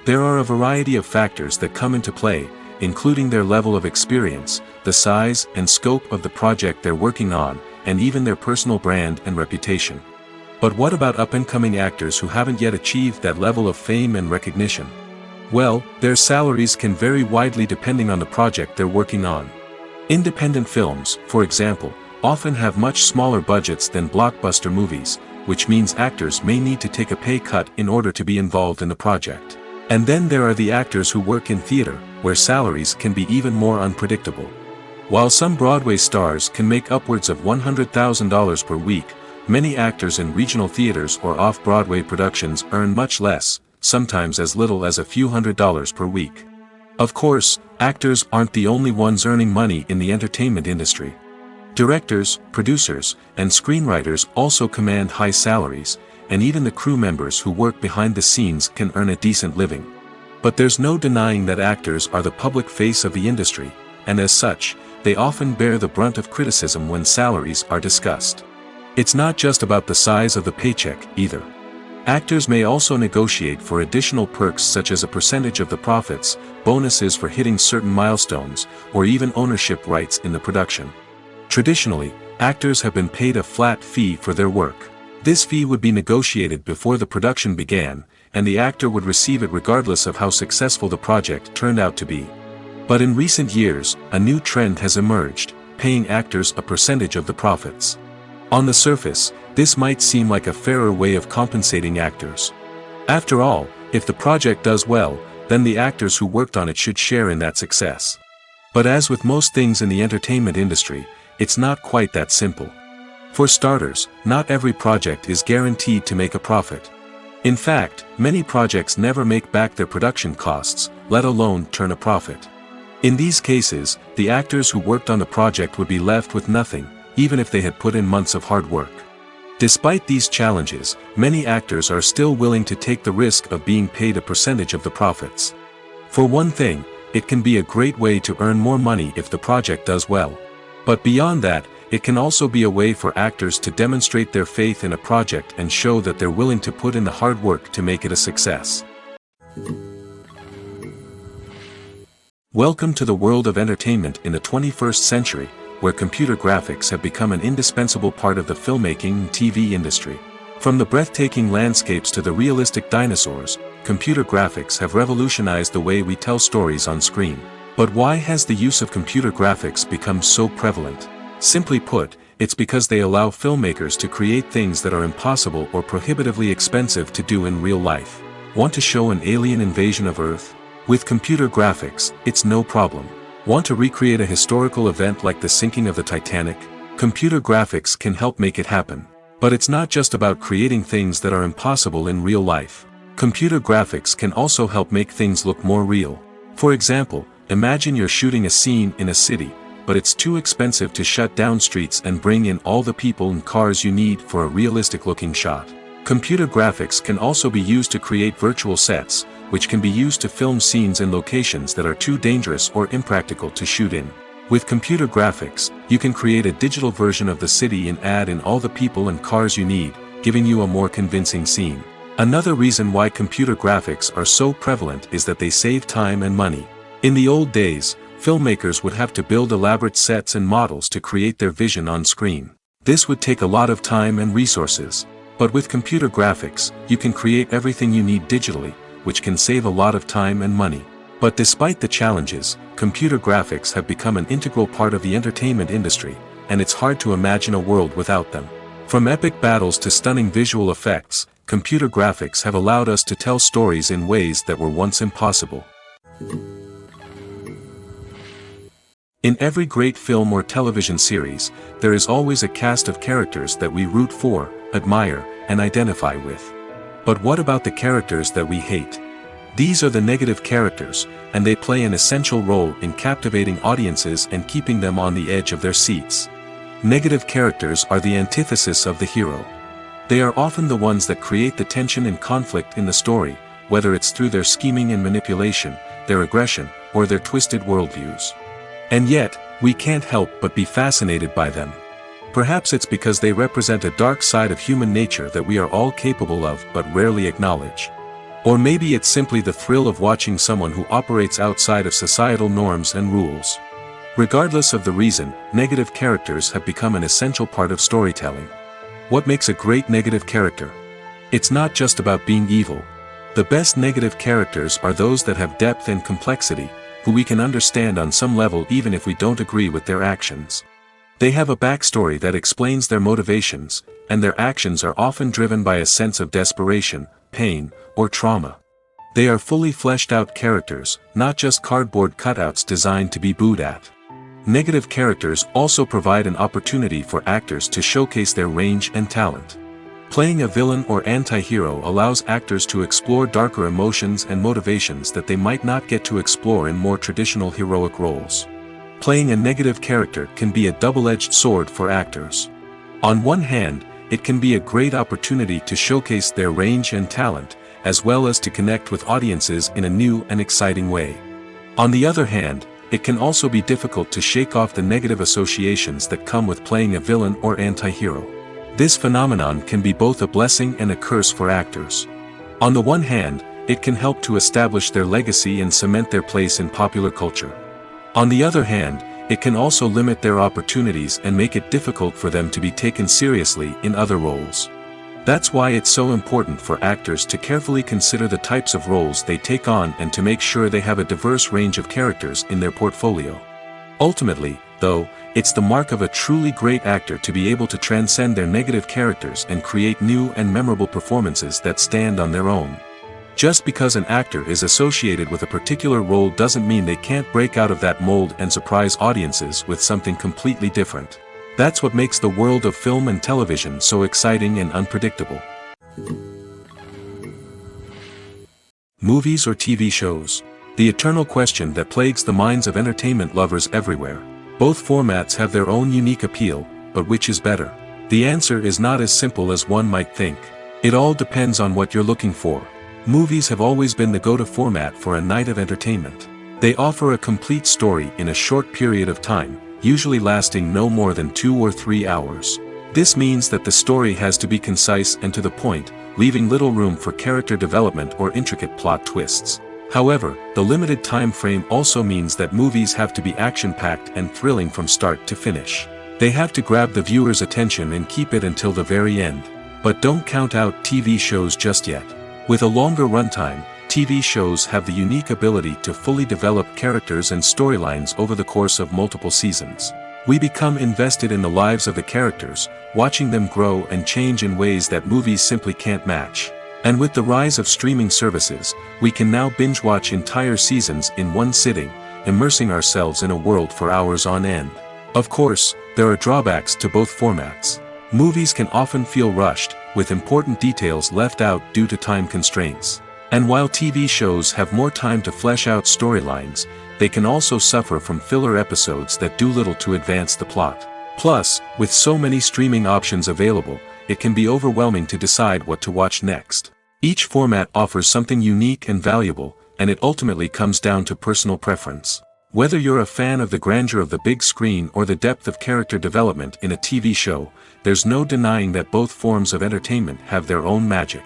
There are a variety of factors that come into play, including their level of experience, the size and scope of the project they're working on, and even their personal brand and reputation. But what about up-and-coming actors who haven't yet achieved that level of fame and recognition? Well, their salaries can vary widely depending on the project they're working on. Independent films, for example, often have much smaller budgets than blockbuster movies, which means actors may need to take a pay cut in order to be involved in the project. And then there are the actors who work in theater, where salaries can be even more unpredictable. While some Broadway stars can make upwards of $100,000 per week, many actors in regional theaters or off-Broadway productions earn much less, sometimes as little as a few $100s per week. Of course, actors aren't the only ones earning money in the entertainment industry. Directors, producers, and screenwriters also command high salaries, and even the crew members who work behind the scenes can earn a decent living. But there's no denying that actors are the public face of the industry, and as such, they often bear the brunt of criticism when salaries are discussed. It's not just about the size of the paycheck, either. Actors may also negotiate for additional perks such as a percentage of the profits, bonuses for hitting certain milestones, or even ownership rights in the production. Traditionally, actors have been paid a flat fee for their work. This fee would be negotiated before the production began, and the actor would receive it regardless of how successful the project turned out to be. But in recent years, a new trend has emerged, paying actors a percentage of the profits. On the surface, this might seem like a fairer way of compensating actors. After all, if the project does well, then the actors who worked on it should share in that success. But as with most things in the entertainment industry, it's not quite that simple. For starters, not every project is guaranteed to make a profit. In fact, many projects never make back their production costs, let alone turn a profit. In these cases, the actors who worked on the project would be left with nothing, even if they had put in months of hard work. Despite these challenges, many actors are still willing to take the risk of being paid a percentage of the profits. For one thing, it can be a great way to earn more money if the project does well. But beyond that, it can also be a way for actors to demonstrate their faith in a project and show that they're willing to put in the hard work to make it a success. Welcome to the world of entertainment in the 21st century, where computer graphics have become an indispensable part of the filmmaking and TV industry. From the breathtaking landscapes to the realistic dinosaurs, computer graphics have revolutionized the way we tell stories on screen. But why has the use of computer graphics become so prevalent? Simply put, it's because they allow filmmakers to create things that are impossible or prohibitively expensive to do in real life. Want to show an alien invasion of Earth? With computer graphics, it's no problem. Want to recreate a historical event like the sinking of the Titanic? Computer graphics can help make it happen. But it's not just about creating things that are impossible in real life. Computer graphics can also help make things look more real. For example, imagine you're shooting a scene in a city, but it's too expensive to shut down streets and bring in all the people and cars you need for a realistic-looking shot. Computer graphics can also be used to create virtual sets, which can be used to film scenes in locations that are too dangerous or impractical to shoot in. With computer graphics, you can create a digital version of the city and add in all the people and cars you need, giving you a more convincing scene. Another reason why computer graphics are so prevalent is that they save time and money. In the old days, filmmakers would have to build elaborate sets and models to create their vision on screen. This would take a lot of time and resources. But with computer graphics, you can create everything you need digitally, which can save a lot of time and money. But despite the challenges, computer graphics have become an integral part of the entertainment industry, and it's hard to imagine a world without them. From epic battles to stunning visual effects, computer graphics have allowed us to tell stories in ways that were once impossible. In every great film or television series, there is always a cast of characters that we root for, admire, and identify with. But what about the characters that we hate? These are the negative characters, and they play an essential role in captivating audiences and keeping them on the edge of their seats. Negative characters are the antithesis of the hero. They are often the ones that create the tension and conflict in the story, whether it's through their scheming and manipulation, their aggression, or their twisted worldviews. And yet, we can't help but be fascinated by them. Perhaps it's because they represent a dark side of human nature that we are all capable of but rarely acknowledge. Or maybe it's simply the thrill of watching someone who operates outside of societal norms and rules. Regardless of the reason, negative characters have become an essential part of storytelling. What makes a great negative character? It's not just about being evil. The best negative characters are those that have depth and complexity, who we can understand on some level even if we don't agree with their actions. They have a backstory that explains their motivations, and their actions are often driven by a sense of desperation, pain, or trauma. They are fully fleshed out characters, not just cardboard cutouts designed to be booed at. Negative characters also provide an opportunity for actors to showcase their range and talent. Playing a villain or anti-hero allows actors to explore darker emotions and motivations that they might not get to explore in more traditional heroic roles. Playing a negative character can be a double-edged sword for actors. On one hand, it can be a great opportunity to showcase their range and talent, as well as to connect with audiences in a new and exciting way. On the other hand, it can also be difficult to shake off the negative associations that come with playing a villain or anti-hero. This phenomenon can be both a blessing and a curse for actors. On the one hand, it can help to establish their legacy and cement their place in popular culture. On the other hand, it can also limit their opportunities and make it difficult for them to be taken seriously in other roles. That's why it's so important for actors to carefully consider the types of roles they take on and to make sure they have a diverse range of characters in their portfolio. Ultimately, though, it's the mark of a truly great actor to be able to transcend their negative characters and create new and memorable performances that stand on their own. Just because an actor is associated with a particular role doesn't mean they can't break out of that mold and surprise audiences with something completely different. That's what makes the world of film and television so exciting and unpredictable. Movies or TV shows? The eternal question that plagues the minds of entertainment lovers everywhere. Both formats have their own unique appeal, but which is better? The answer is not as simple as one might think. It all depends on what you're looking for. Movies have always been the go-to format for a night of entertainment. They offer a complete story in a short period of time, usually lasting no more than 2 or 3 hours. This means that the story has to be concise and to the point, leaving little room for character development or intricate plot twists. However, the limited time frame also means that movies have to be action-packed and thrilling from start to finish. They have to grab the viewer's attention and keep it until the very end. But don't count out TV shows just yet. With a longer runtime, TV shows have the unique ability to fully develop characters and storylines over the course of multiple seasons. We become invested in the lives of the characters, watching them grow and change in ways that movies simply can't match. And with the rise of streaming services, we can now binge-watch entire seasons in one sitting, immersing ourselves in a world for hours on end. Of course, there are drawbacks to both formats. Movies can often feel rushed, with important details left out due to time constraints. And while TV shows have more time to flesh out storylines, they can also suffer from filler episodes that do little to advance the plot. Plus, with so many streaming options available, it can be overwhelming to decide what to watch next. Each format offers something unique and valuable, and it ultimately comes down to personal preference. Whether you're a fan of the grandeur of the big screen or the depth of character development in a TV show, there's no denying that both forms of entertainment have their own magic.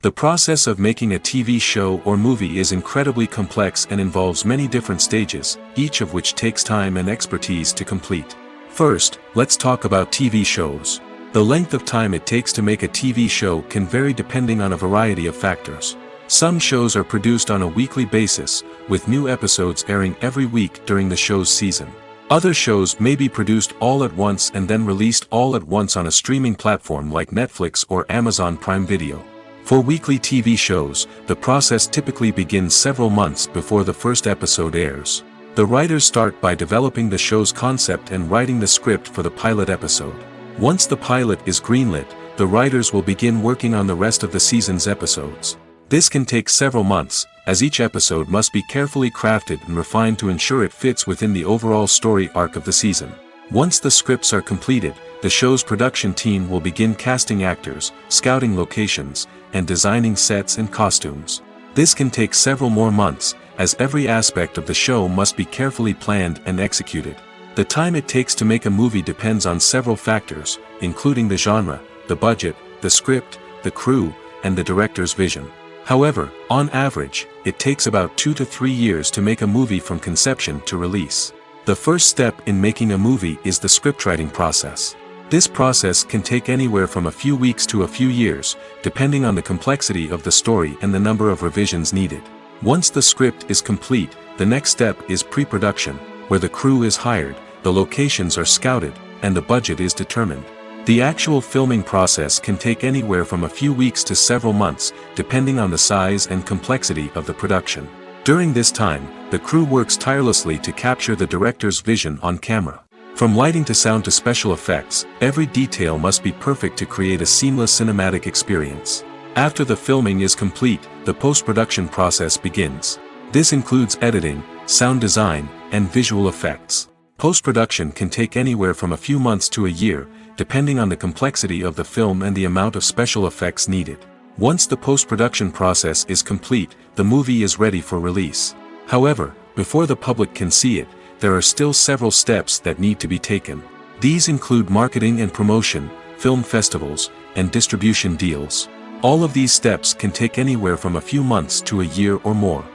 The process of making a TV show or movie is incredibly complex and involves many different stages, each of which takes time and expertise to complete. First, let's talk about TV shows. The length of time it takes to make a TV show can vary depending on a variety of factors. Some shows are produced on a weekly basis, with new episodes airing every week during the show's season. Other shows may be produced all at once and then released all at once on a streaming platform like Netflix or Amazon Prime Video. For weekly TV shows, the process typically begins several months before the first episode airs. The writers start by developing the show's concept and writing the script for the pilot episode. Once the pilot is greenlit, the writers will begin working on the rest of the season's episodes. This can take several months, as each episode must be carefully crafted and refined to ensure it fits within the overall story arc of the season. Once the scripts are completed, the show's production team will begin casting actors, scouting locations, and designing sets and costumes. This can take several more months, as every aspect of the show must be carefully planned and executed. The time it takes to make a movie depends on several factors, including the genre, the budget, the script, the crew, and the director's vision. However, on average, it takes about 2 to 3 years to make a movie from conception to release. The first step in making a movie is the scriptwriting process. This process can take anywhere from a few weeks to a few years, depending on the complexity of the story and the number of revisions needed. Once the script is complete, the next step is pre-production, where the crew is hired, the locations are scouted, and the budget is determined. The actual filming process can take anywhere from a few weeks to several months, depending on the size and complexity of the production. During this time, the crew works tirelessly to capture the director's vision on camera. From lighting to sound to special effects, every detail must be perfect to create a seamless cinematic experience. After the filming is complete, the post-production process begins. This includes editing, sound design, and visual effects. Post-production can take anywhere from a few months to a year, depending on the complexity of the film and the amount of special effects needed. Once the post-production process is complete, the movie is ready for release. However, before the public can see it, there are still several steps that need to be taken. These include marketing and promotion, film festivals, and distribution deals. All of these steps can take anywhere from a few months to a year or more.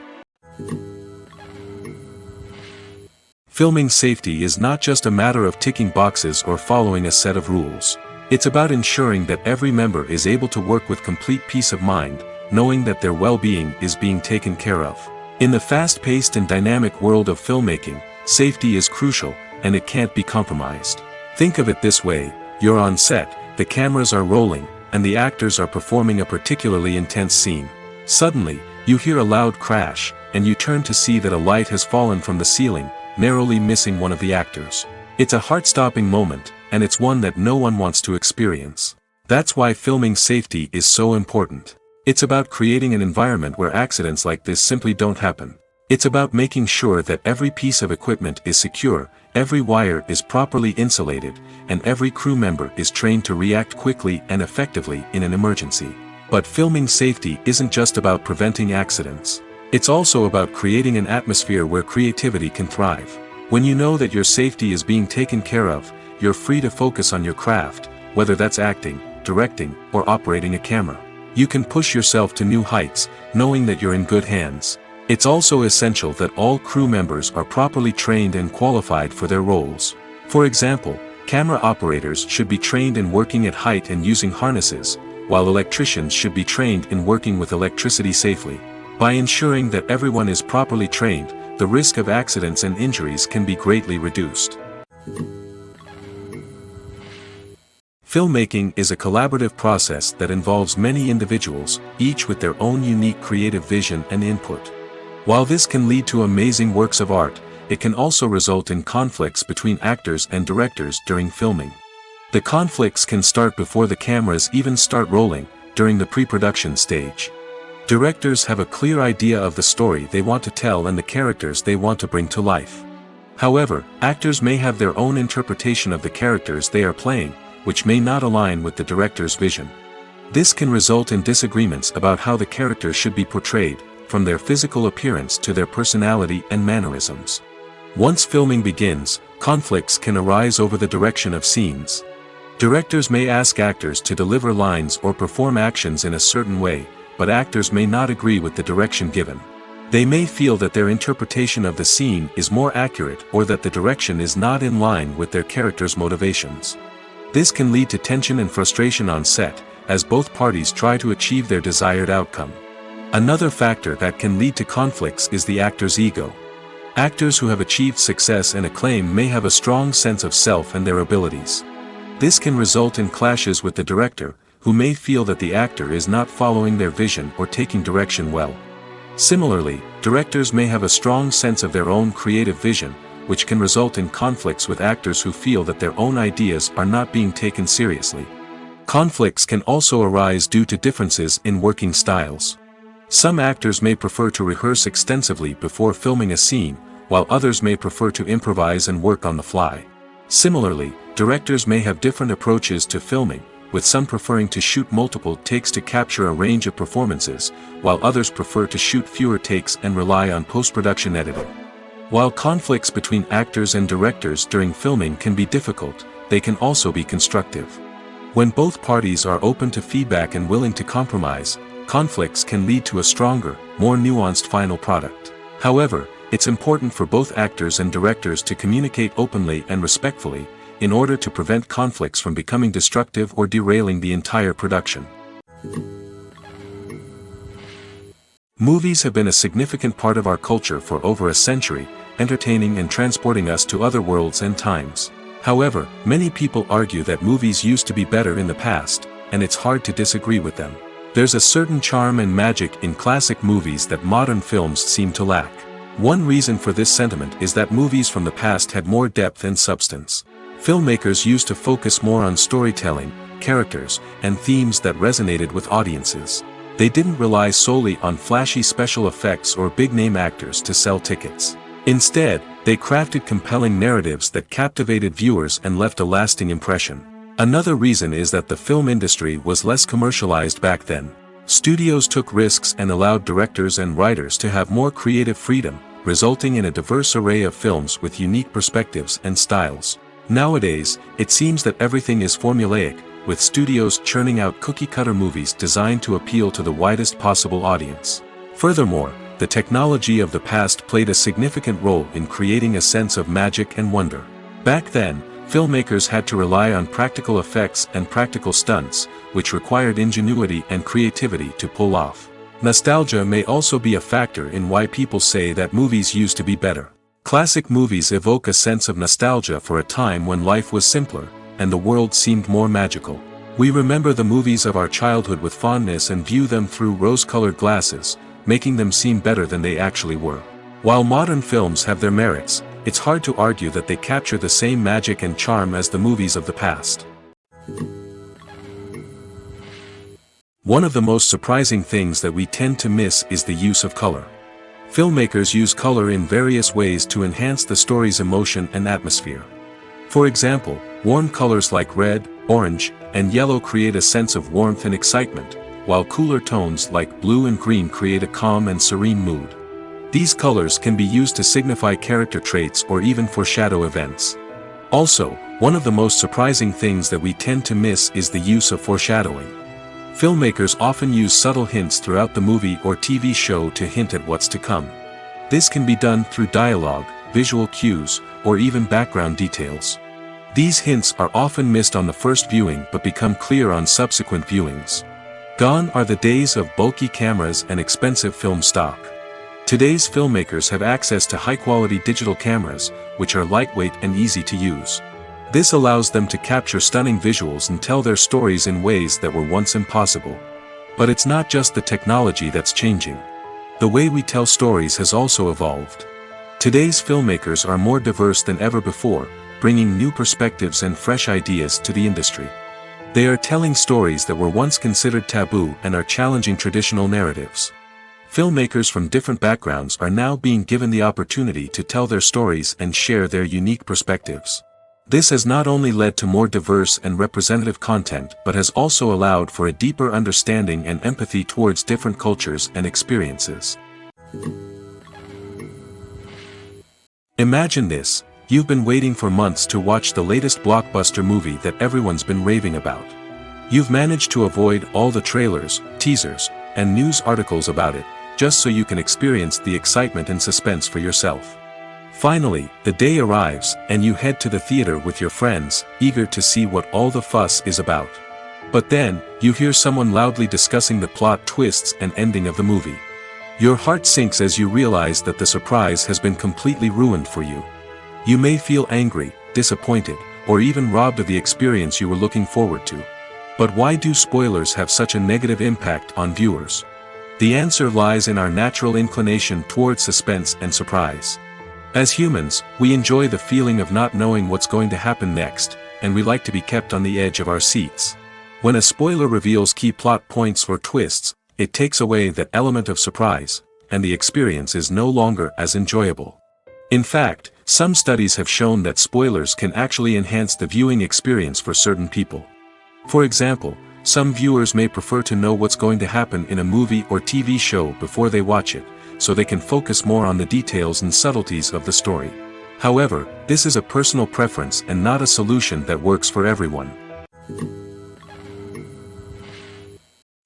Filming safety is not just a matter of ticking boxes or following a set of rules. It's about ensuring that every member is able to work with complete peace of mind, knowing that their well-being is being taken care of. In the fast-paced and dynamic world of filmmaking, safety is crucial, and it can't be compromised. Think of it this way: you're on set, the cameras are rolling, and the actors are performing a particularly intense scene. Suddenly, you hear a loud crash, and you turn to see that a light has fallen from the ceiling, narrowly missing one of the actors. It's a heart-stopping moment, and it's one that no one wants to experience. That's why filming safety is so important. It's about creating an environment where accidents like this simply don't happen. It's about making sure that every piece of equipment is secure, every wire is properly insulated, and every crew member is trained to react quickly and effectively in an emergency. But filming safety isn't just about preventing accidents. It's also about creating an atmosphere where creativity can thrive. When you know that your safety is being taken care of, you're free to focus on your craft, whether that's acting, directing, or operating a camera. You can push yourself to new heights, knowing that you're in good hands. It's also essential that all crew members are properly trained and qualified for their roles. For example, camera operators should be trained in working at height and using harnesses, while electricians should be trained in working with electricity safely. By ensuring that everyone is properly trained, the risk of accidents and injuries can be greatly reduced. Filmmaking is a collaborative process that involves many individuals, each with their own unique creative vision and input. While this can lead to amazing works of art, it can also result in conflicts between actors and directors during filming. The conflicts can start before the cameras even start rolling, during the pre-production stage. Directors have a clear idea of the story they want to tell and the characters they want to bring to life. However, actors may have their own interpretation of the characters they are playing, which may not align with the director's vision. This can result in disagreements about how the characters should be portrayed, from their physical appearance to their personality and mannerisms. Once filming begins, conflicts can arise over the direction of scenes. Directors may ask actors to deliver lines or perform actions in a certain way, but actors may not agree with the direction given. They may feel that their interpretation of the scene is more accurate or that the direction is not in line with their character's motivations. This can lead to tension and frustration on set, as both parties try to achieve their desired outcome. Another factor that can lead to conflicts is the actor's ego. Actors who have achieved success and acclaim may have a strong sense of self and their abilities. This can result in clashes with the director, who may feel that the actor is not following their vision or taking direction well. Similarly, directors may have a strong sense of their own creative vision, which can result in conflicts with actors who feel that their own ideas are not being taken seriously. Conflicts can also arise due to differences in working styles. Some actors may prefer to rehearse extensively before filming a scene, while others may prefer to improvise and work on the fly. Similarly, directors may have different approaches to filming, with some preferring to shoot multiple takes to capture a range of performances, while others prefer to shoot fewer takes and rely on post-production editing. While conflicts between actors and directors during filming can be difficult, they can also be constructive. When both parties are open to feedback and willing to compromise, conflicts can lead to a stronger, more nuanced final product. However, it's important for both actors and directors to communicate openly and respectfully, in order to prevent conflicts from becoming destructive or derailing the entire production. Movies have been a significant part of our culture for over a century, entertaining and transporting us to other worlds and times. However, many people argue that movies used to be better in the past, and it's hard to disagree with them. There's a certain charm and magic in classic movies that modern films seem to lack. One reason for this sentiment is that movies from the past had more depth and substance. Filmmakers used to focus more on storytelling, characters, and themes that resonated with audiences. They didn't rely solely on flashy special effects or big-name actors to sell tickets. Instead, they crafted compelling narratives that captivated viewers and left a lasting impression. Another reason is that the film industry was less commercialized back then. Studios took risks and allowed directors and writers to have more creative freedom, resulting in a diverse array of films with unique perspectives and styles. Nowadays, it seems that everything is formulaic, with studios churning out cookie-cutter movies designed to appeal to the widest possible audience. Furthermore, the technology of the past played a significant role in creating a sense of magic and wonder. Back then, filmmakers had to rely on practical effects and practical stunts, which required ingenuity and creativity to pull off. Nostalgia may also be a factor in why people say that movies used to be better. Classic movies evoke a sense of nostalgia for a time when life was simpler, and the world seemed more magical. We remember the movies of our childhood with fondness and view them through rose-colored glasses, making them seem better than they actually were. While modern films have their merits, it's hard to argue that they capture the same magic and charm as the movies of the past. One of the most surprising things that we tend to miss is the use of color. Filmmakers use color in various ways to enhance the story's emotion and atmosphere. For example, warm colors like red, orange, and yellow create a sense of warmth and excitement, while cooler tones like blue and green create a calm and serene mood. These colors can be used to signify character traits or even foreshadow events. Also, one of the most surprising things that we tend to miss is the use of foreshadowing. Filmmakers often use subtle hints throughout the movie or TV show to hint at what's to come. This can be done through dialogue, visual cues, or even background details. These hints are often missed on the first viewing but become clear on subsequent viewings. Gone are the days of bulky cameras and expensive film stock. Today's filmmakers have access to high-quality digital cameras, which are lightweight and easy to use. This allows them to capture stunning visuals and tell their stories in ways that were once impossible. But it's not just the technology that's changing. The way we tell stories has also evolved. Today's filmmakers are more diverse than ever before, bringing new perspectives and fresh ideas to the industry. They are telling stories that were once considered taboo and are challenging traditional narratives. Filmmakers from different backgrounds are now being given the opportunity to tell their stories and share their unique perspectives. This has not only led to more diverse and representative content but has also allowed for a deeper understanding and empathy towards different cultures and experiences. Imagine this: you've been waiting for months to watch the latest blockbuster movie that everyone's been raving about. You've managed to avoid all the trailers, teasers, and news articles about it, just so you can experience the excitement and suspense for yourself. Finally, the day arrives, and you head to the theater with your friends, eager to see what all the fuss is about. But then, you hear someone loudly discussing the plot twists and ending of the movie. Your heart sinks as you realize that the surprise has been completely ruined for you. You may feel angry, disappointed, or even robbed of the experience you were looking forward to. But why do spoilers have such a negative impact on viewers? The answer lies in our natural inclination toward suspense and surprise. As humans, we enjoy the feeling of not knowing what's going to happen next, and we like to be kept on the edge of our seats. When a spoiler reveals key plot points or twists, it takes away that element of surprise, and the experience is no longer as enjoyable. In fact, some studies have shown that spoilers can actually enhance the viewing experience for certain people. For example, some viewers may prefer to know what's going to happen in a movie or TV show before they watch it, so they can focus more on the details and subtleties of the story. However, this is a personal preference and not a solution that works for everyone.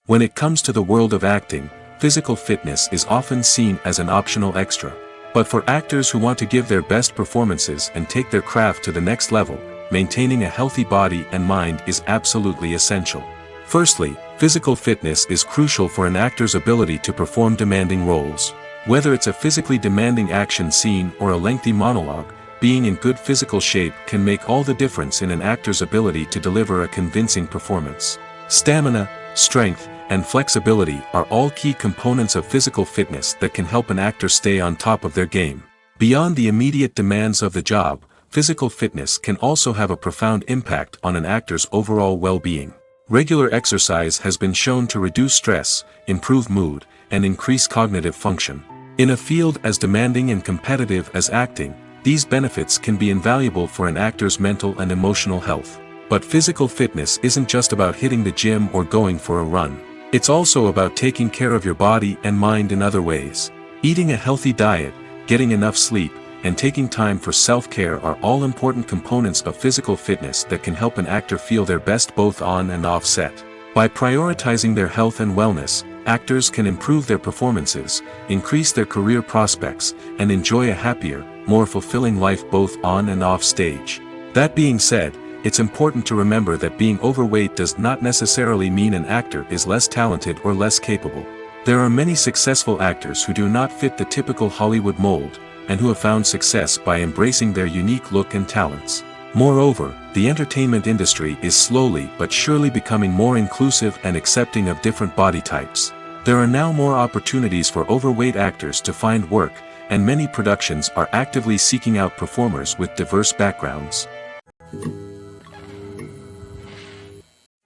When it comes to the world of acting, physical fitness is often seen as an optional extra. But for actors who want to give their best performances and take their craft to the next level, maintaining a healthy body and mind is absolutely essential. Firstly, physical fitness is crucial for an actor's ability to perform demanding roles. Whether it's a physically demanding action scene or a lengthy monologue, being in good physical shape can make all the difference in an actor's ability to deliver a convincing performance. Stamina, strength, and flexibility are all key components of physical fitness that can help an actor stay on top of their game. Beyond the immediate demands of the job, physical fitness can also have a profound impact on an actor's overall well-being. Regular exercise has been shown to reduce stress, improve mood, and increase cognitive function. In a field as demanding and competitive as acting, these benefits can be invaluable for an actor's mental and emotional health. But physical fitness isn't just about hitting the gym or going for a run. It's also about taking care of your body and mind in other ways. Eating a healthy diet, getting enough sleep, and taking time for self-care are all important components of physical fitness that can help an actor feel their best both on and off set. By prioritizing their health and wellness, actors can improve their performances, increase their career prospects, and enjoy a happier, more fulfilling life both on and off stage. That being said, it's important to remember that being overweight does not necessarily mean an actor is less talented or less capable. There are many successful actors who do not fit the typical Hollywood mold, and who have found success by embracing their unique look and talents. Moreover, the entertainment industry is slowly but surely becoming more inclusive and accepting of different body types. There are now more opportunities for overweight actors to find work, and many productions are actively seeking out performers with diverse backgrounds.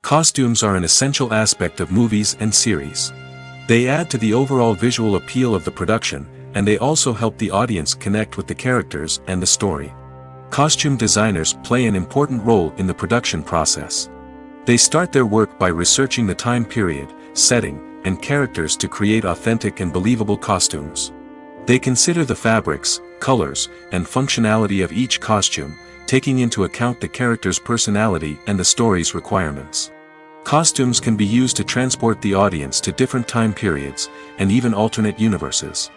Costumes are an essential aspect of movies and series. They add to the overall visual appeal of the production, and they also help the audience connect with the characters and the story. Costume designers play an important role in the production process. They start their work by researching the time period, setting, and characters to create authentic and believable costumes. They consider the fabrics, colors, and functionality of each costume, taking into account the character's personality and the story's requirements. Costumes can be used to transport the audience to different time periods, and even alternate universes.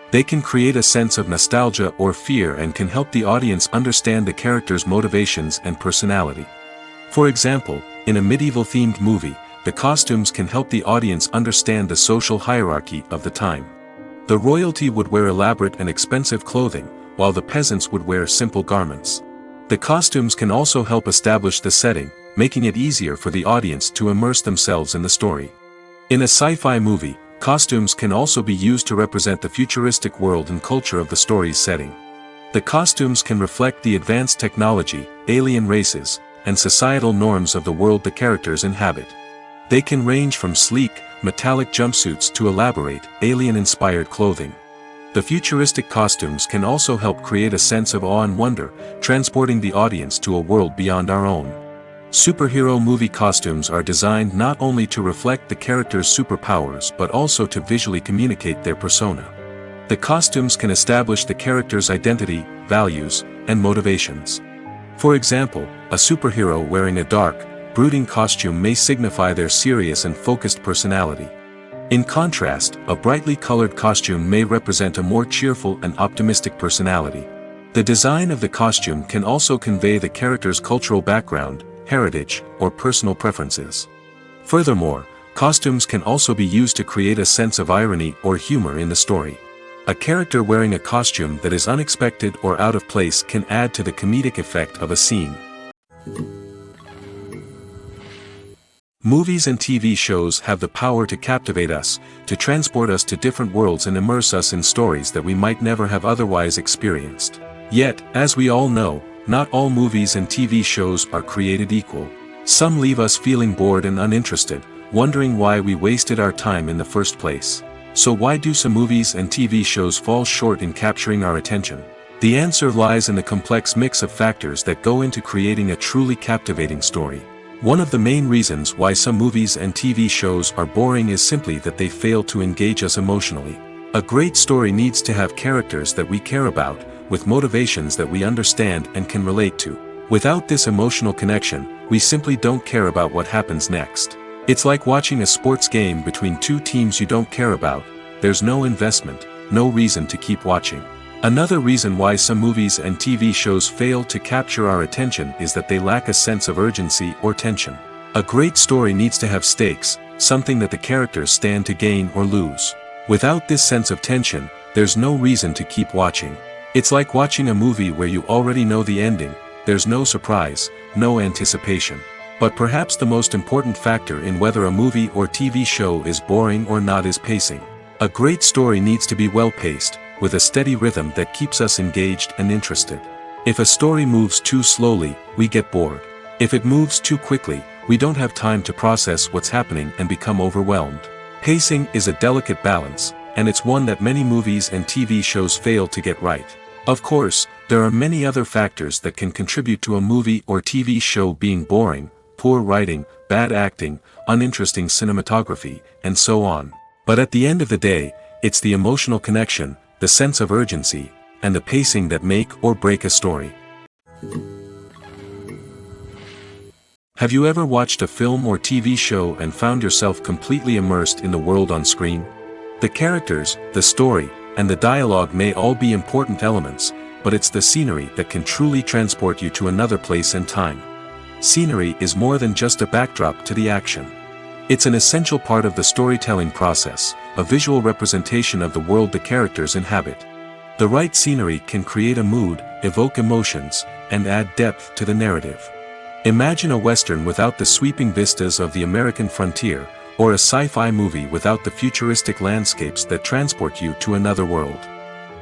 They can create a sense of nostalgia or fear and can help the audience understand the character's motivations and personality. For example, in a medieval-themed movie, the costumes can help the audience understand the social hierarchy of the time. The royalty would wear elaborate and expensive clothing, while the peasants would wear simple garments. The costumes can also help establish the setting, making it easier for the audience to immerse themselves in the story. In a sci-fi movie, costumes can also be used to represent the futuristic world and culture of the story's setting. The costumes can reflect the advanced technology, alien races, and societal norms of the world the characters inhabit. They can range from sleek, metallic jumpsuits to elaborate, alien-inspired clothing. The futuristic costumes can also help create a sense of awe and wonder, transporting the audience to a world beyond our own. Superhero movie costumes are designed not only to reflect the character's superpowers but also to visually communicate their persona. The costumes can establish the character's identity, values, and motivations. For example, a superhero wearing a dark, brooding costume may signify their serious and focused personality. In contrast, a brightly colored costume may represent a more cheerful and optimistic personality. The design of the costume can also convey the character's cultural background, heritage, or personal preferences. Furthermore, costumes can also be used to create a sense of irony or humor in the story. A character wearing a costume that is unexpected or out of place can add to the comedic effect of a scene. Movies and TV shows have the power to captivate us, to transport us to different worlds and immerse us in stories that we might never have otherwise experienced. Yet, as we all know, not all movies and TV shows are created equal. Some leave us feeling bored and uninterested, wondering why we wasted our time in the first place. So why do some movies and TV shows fall short in capturing our attention? The answer lies in the complex mix of factors that go into creating a truly captivating story. One of the main reasons why some movies and TV shows are boring is simply that they fail to engage us emotionally. A great story needs to have characters that we care about, with motivations that we understand and can relate to. Without this emotional connection, we simply don't care about what happens next. It's like watching a sports game between two teams you don't care about. There's no investment, no reason to keep watching. Another reason why some movies and TV shows fail to capture our attention is that they lack a sense of urgency or tension. A great story needs to have stakes, something that the characters stand to gain or lose. Without this sense of tension, there's no reason to keep watching. It's like watching a movie where you already know the ending. There's no surprise, no anticipation. But perhaps the most important factor in whether a movie or TV show is boring or not is pacing. A great story needs to be well-paced, with a steady rhythm that keeps us engaged and interested. If a story moves too slowly, we get bored. If it moves too quickly, we don't have time to process what's happening and become overwhelmed. Pacing is a delicate balance, and it's one that many movies and TV shows fail to get right. Of course, there are many other factors that can contribute to a movie or TV show being boring: poor writing, bad acting, uninteresting cinematography, and so on. But at the end of the day, it's the emotional connection, the sense of urgency, and the pacing that make or break a story. Have you ever watched a film or TV show and found yourself completely immersed in the world on screen? The characters, the story, and the dialogue may all be important elements, but it's the scenery that can truly transport you to another place and time. Scenery is more than just a backdrop to the action. It's an essential part of the storytelling process, a visual representation of the world the characters inhabit. The right scenery can create a mood, evoke emotions, and add depth to the narrative. Imagine a Western without the sweeping vistas of the American frontier, or a sci-fi movie without the futuristic landscapes that transport you to another world.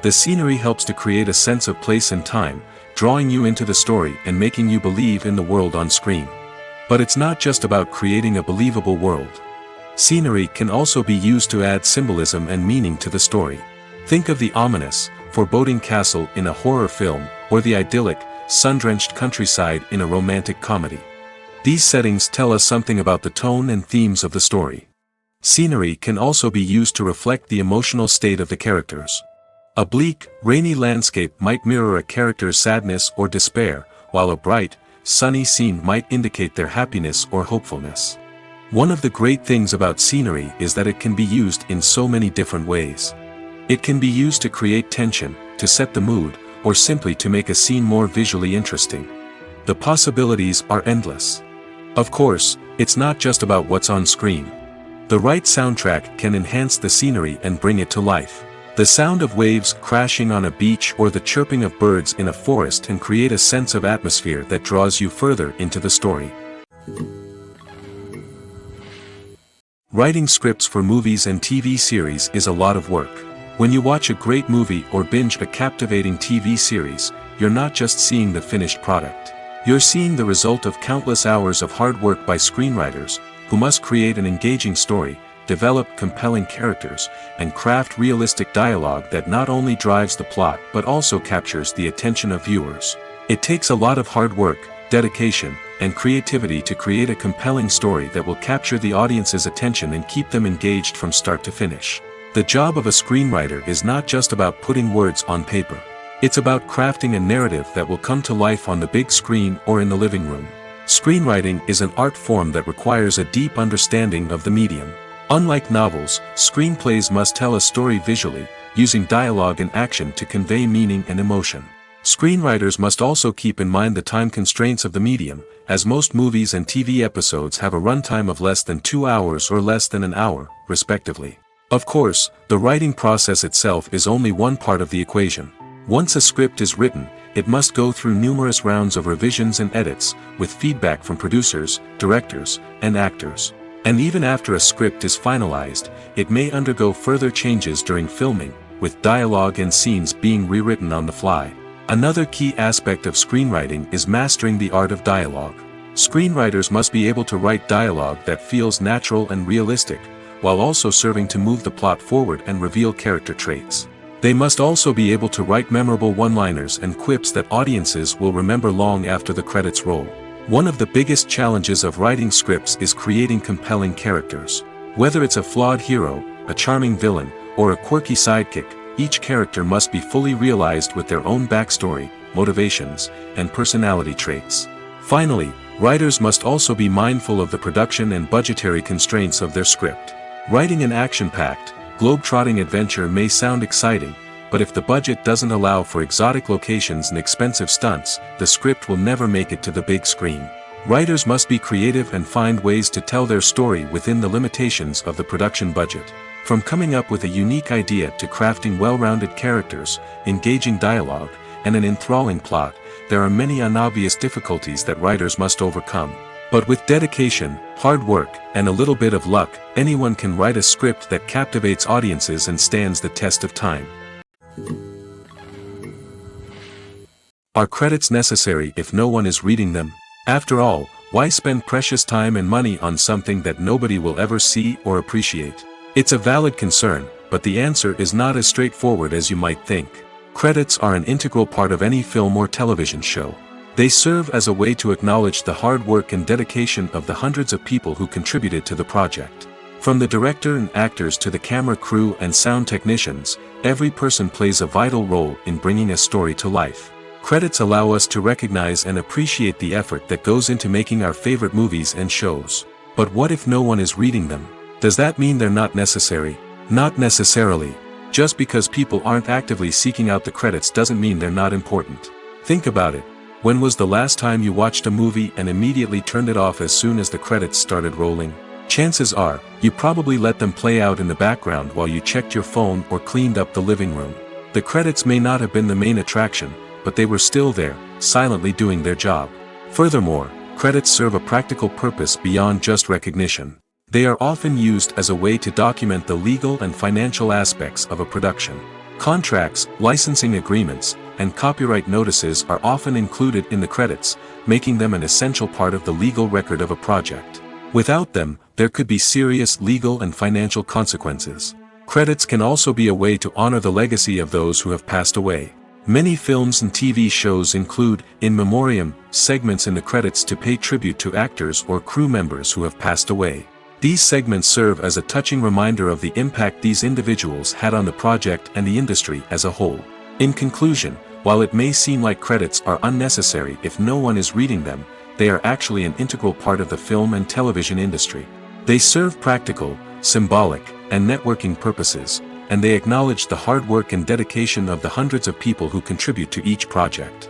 The scenery helps to create a sense of place and time, drawing you into the story and making you believe in the world on screen. But it's not just about creating a believable world. Scenery can also be used to add symbolism and meaning to the story. Think of the ominous, foreboding castle in a horror film, or the idyllic, sun-drenched countryside in a romantic comedy. These settings tell us something about the tone and themes of the story. Scenery can also be used to reflect the emotional state of the characters. A bleak, rainy landscape might mirror a character's sadness or despair, while a bright, sunny scene might indicate their happiness or hopefulness. One of the great things about scenery is that it can be used in so many different ways. It can be used to create tension, to set the mood, or simply to make a scene more visually interesting. The possibilities are endless. Of course, it's not just about what's on screen. The right soundtrack can enhance the scenery and bring it to life. The sound of waves crashing on a beach or the chirping of birds in a forest can create a sense of atmosphere that draws you further into the story. Writing scripts for movies and TV series is a lot of work. When you watch a great movie or binge a captivating TV series, you're not just seeing the finished product. You're seeing the result of countless hours of hard work by screenwriters, who must create an engaging story, develop compelling characters, and craft realistic dialogue that not only drives the plot but also captures the attention of viewers. It takes a lot of hard work, dedication, and creativity to create a compelling story that will capture the audience's attention and keep them engaged from start to finish. The job of a screenwriter is not just about putting words on paper. It's about crafting a narrative that will come to life on the big screen or in the living room. Screenwriting is an art form that requires a deep understanding of the medium. Unlike novels, screenplays must tell a story visually, using dialogue and action to convey meaning and emotion. Screenwriters must also keep in mind the time constraints of the medium, as most movies and TV episodes have a runtime of less than 2 hours or less than an hour, respectively. Of course, the writing process itself is only one part of the equation. Once a script is written, it must go through numerous rounds of revisions and edits, with feedback from producers, directors, and actors. And even after a script is finalized, it may undergo further changes during filming, with dialogue and scenes being rewritten on the fly. Another key aspect of screenwriting is mastering the art of dialogue. Screenwriters must be able to write dialogue that feels natural and realistic, while also serving to move the plot forward and reveal character traits. They must also be able to write memorable one-liners and quips that audiences will remember long after the credits roll. One of the biggest challenges of writing scripts is creating compelling characters. Whether it's a flawed hero, a charming villain, or a quirky sidekick, each character must be fully realized with their own backstory, motivations, and personality traits. Finally, writers must also be mindful of the production and budgetary constraints of their script. Writing an action-packed, globe-trotting adventure may sound exciting, but if the budget doesn't allow for exotic locations and expensive stunts, the script will never make it to the big screen. Writers must be creative and find ways to tell their story within the limitations of the production budget. From coming up with a unique idea to crafting well-rounded characters, engaging dialogue, and an enthralling plot, there are many unobvious difficulties that writers must overcome. But with dedication, hard work, and a little bit of luck, anyone can write a script that captivates audiences and stands the test of time. Are credits necessary if no one is reading them? After all, why spend precious time and money on something that nobody will ever see or appreciate? It's a valid concern, but the answer is not as straightforward as you might think. Credits are an integral part of any film or television show. They serve as a way to acknowledge the hard work and dedication of the hundreds of people who contributed to the project. From the director and actors to the camera crew and sound technicians, every person plays a vital role in bringing a story to life. Credits allow us to recognize and appreciate the effort that goes into making our favorite movies and shows. But what if no one is reading them? Does that mean they're not necessary? Not necessarily. Just because people aren't actively seeking out the credits doesn't mean they're not important. Think about it. When was the last time you watched a movie and immediately turned it off as soon as the credits started rolling? Chances are, you probably let them play out in the background while you checked your phone or cleaned up the living room. The credits may not have been the main attraction, but they were still there, silently doing their job. Furthermore, credits serve a practical purpose beyond just recognition. They are often used as a way to document the legal and financial aspects of a production. Contracts, licensing agreements, and copyright notices are often included in the credits, making them an essential part of the legal record of a project. Without them, there could be serious legal and financial consequences. Credits can also be a way to honor the legacy of those who have passed away. Many films and TV shows include, in memoriam, segments in the credits to pay tribute to actors or crew members who have passed away. These segments serve as a touching reminder of the impact these individuals had on the project and the industry as a whole. In conclusion, while it may seem like credits are unnecessary if no one is reading them, they are actually an integral part of the film and television industry. They serve practical, symbolic, and networking purposes, and they acknowledge the hard work and dedication of the hundreds of people who contribute to each project.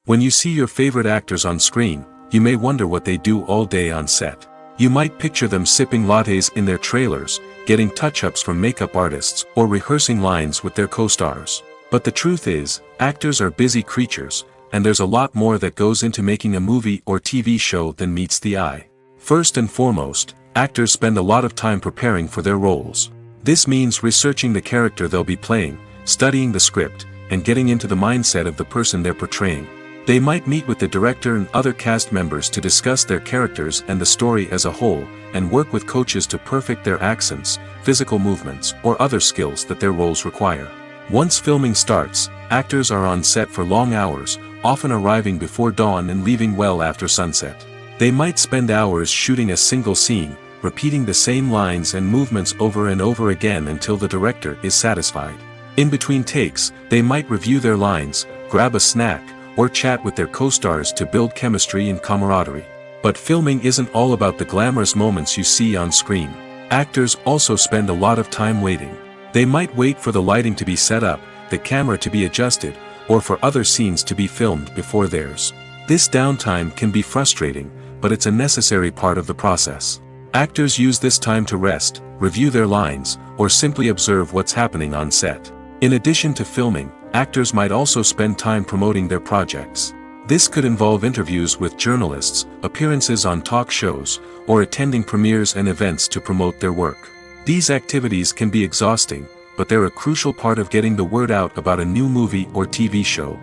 When you see your favorite actors on screen, you may wonder what they do all day on set. You might picture them sipping lattes in their trailers, getting touch-ups from makeup artists, or rehearsing lines with their co-stars. But the truth is, actors are busy creatures, and there's a lot more that goes into making a movie or TV show than meets the eye. First and foremost, actors spend a lot of time preparing for their roles. This means researching the character they'll be playing, studying the script, and getting into the mindset of the person they're portraying. They might meet with the director and other cast members to discuss their characters and the story as a whole, and work with coaches to perfect their accents, physical movements, or other skills that their roles require. Once filming starts, actors are on set for long hours, often arriving before dawn and leaving well after sunset. They might spend hours shooting a single scene, repeating the same lines and movements over and over again until the director is satisfied. In between takes, they might review their lines, grab a snack, or chat with their co-stars to build chemistry and camaraderie. But filming isn't all about the glamorous moments you see on screen. Actors also spend a lot of time waiting. They might wait for the lighting to be set up, the camera to be adjusted, or for other scenes to be filmed before theirs. This downtime can be frustrating, but it's a necessary part of the process. Actors use this time to rest, review their lines, or simply observe what's happening on set. In addition to filming, actors might also spend time promoting their projects. This could involve interviews with journalists, appearances on talk shows, or attending premieres and events to promote their work. These activities can be exhausting, but they're a crucial part of getting the word out about a new movie or TV show.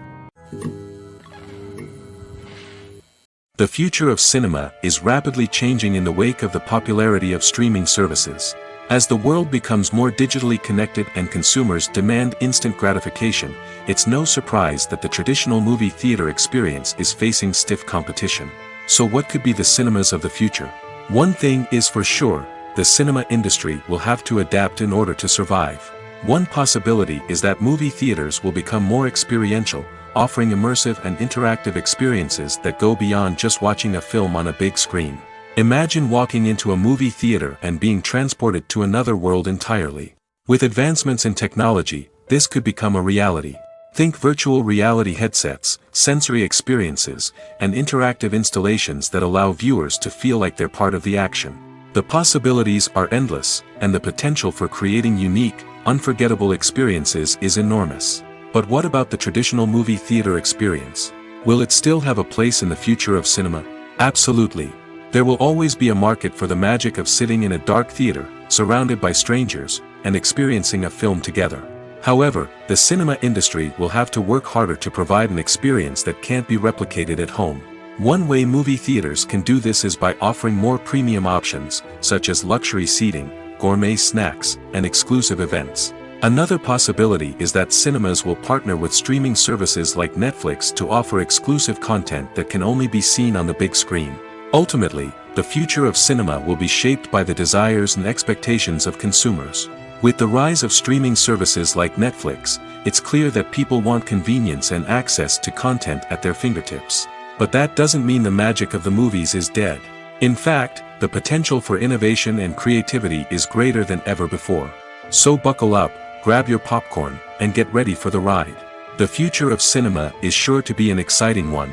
The future of cinema is rapidly changing in the wake of the popularity of streaming services. As the world becomes more digitally connected and consumers demand instant gratification, it's no surprise that the traditional movie theater experience is facing stiff competition. So what could be the cinemas of the future? One thing is for sure, the cinema industry will have to adapt in order to survive. One possibility is that movie theaters will become more experiential, offering immersive and interactive experiences that go beyond just watching a film on a big screen. Imagine walking into a movie theater and being transported to another world entirely. With advancements in technology, this could become a reality. Think virtual reality headsets, sensory experiences, and interactive installations that allow viewers to feel like they're part of the action. The possibilities are endless, and the potential for creating unique, unforgettable experiences is enormous. But what about the traditional movie theater experience? Will it still have a place in the future of cinema? Absolutely. There will always be a market for the magic of sitting in a dark theater, surrounded by strangers, and experiencing a film together. However, the cinema industry will have to work harder to provide an experience that can't be replicated at home. One way movie theaters can do this is by offering more premium options, such as luxury seating, gourmet snacks, and exclusive events. Another possibility is that cinemas will partner with streaming services like Netflix to offer exclusive content that can only be seen on the big screen. Ultimately, the future of cinema will be shaped by the desires and expectations of consumers. With the rise of streaming services like Netflix, it's clear that people want convenience and access to content at their fingertips. But that doesn't mean the magic of the movies is dead. In fact, the potential for innovation and creativity is greater than ever before. So buckle up, grab your popcorn, and get ready for the ride. The future of cinema is sure to be an exciting one.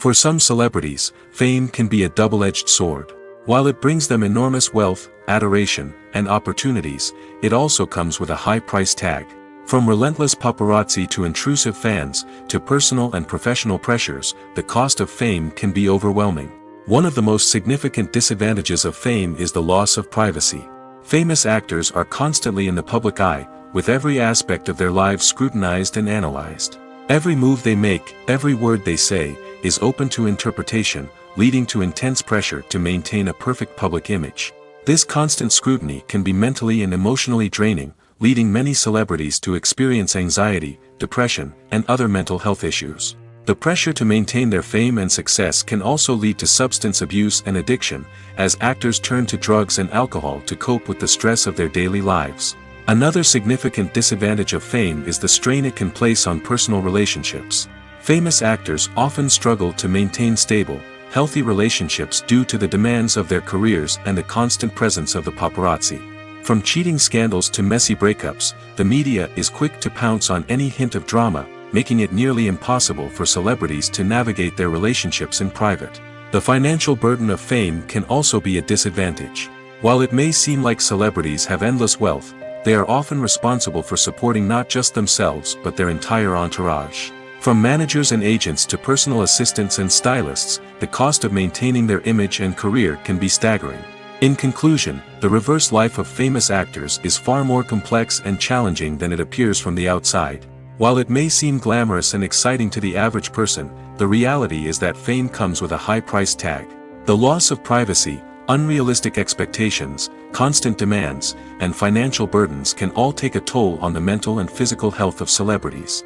For some celebrities, fame can be a double-edged sword. While it brings them enormous wealth, adoration, and opportunities, it also comes with a high price tag. From relentless paparazzi to intrusive fans, to personal and professional pressures, the cost of fame can be overwhelming. One of the most significant disadvantages of fame is the loss of privacy. Famous actors are constantly in the public eye, with every aspect of their lives scrutinized and analyzed. Every move they make, every word they say, is open to interpretation, leading to intense pressure to maintain a perfect public image. This constant scrutiny can be mentally and emotionally draining, leading many celebrities to experience anxiety, depression, and other mental health issues. The pressure to maintain their fame and success can also lead to substance abuse and addiction, as actors turn to drugs and alcohol to cope with the stress of their daily lives. Another significant disadvantage of fame is the strain it can place on personal relationships. Famous actors often struggle to maintain stable, healthy relationships due to the demands of their careers and the constant presence of the paparazzi. From cheating scandals to messy breakups, the media is quick to pounce on any hint of drama, making it nearly impossible for celebrities to navigate their relationships in private. The financial burden of fame can also be a disadvantage. While it may seem like celebrities have endless wealth, they are often responsible for supporting not just themselves but their entire entourage. From managers and agents to personal assistants and stylists, the cost of maintaining their image and career can be staggering. In conclusion, the reverse life of famous actors is far more complex and challenging than it appears from the outside. While it may seem glamorous and exciting to the average person, the reality is that fame comes with a high price tag. The loss of privacy, unrealistic expectations, constant demands, and financial burdens can all take a toll on the mental and physical health of celebrities.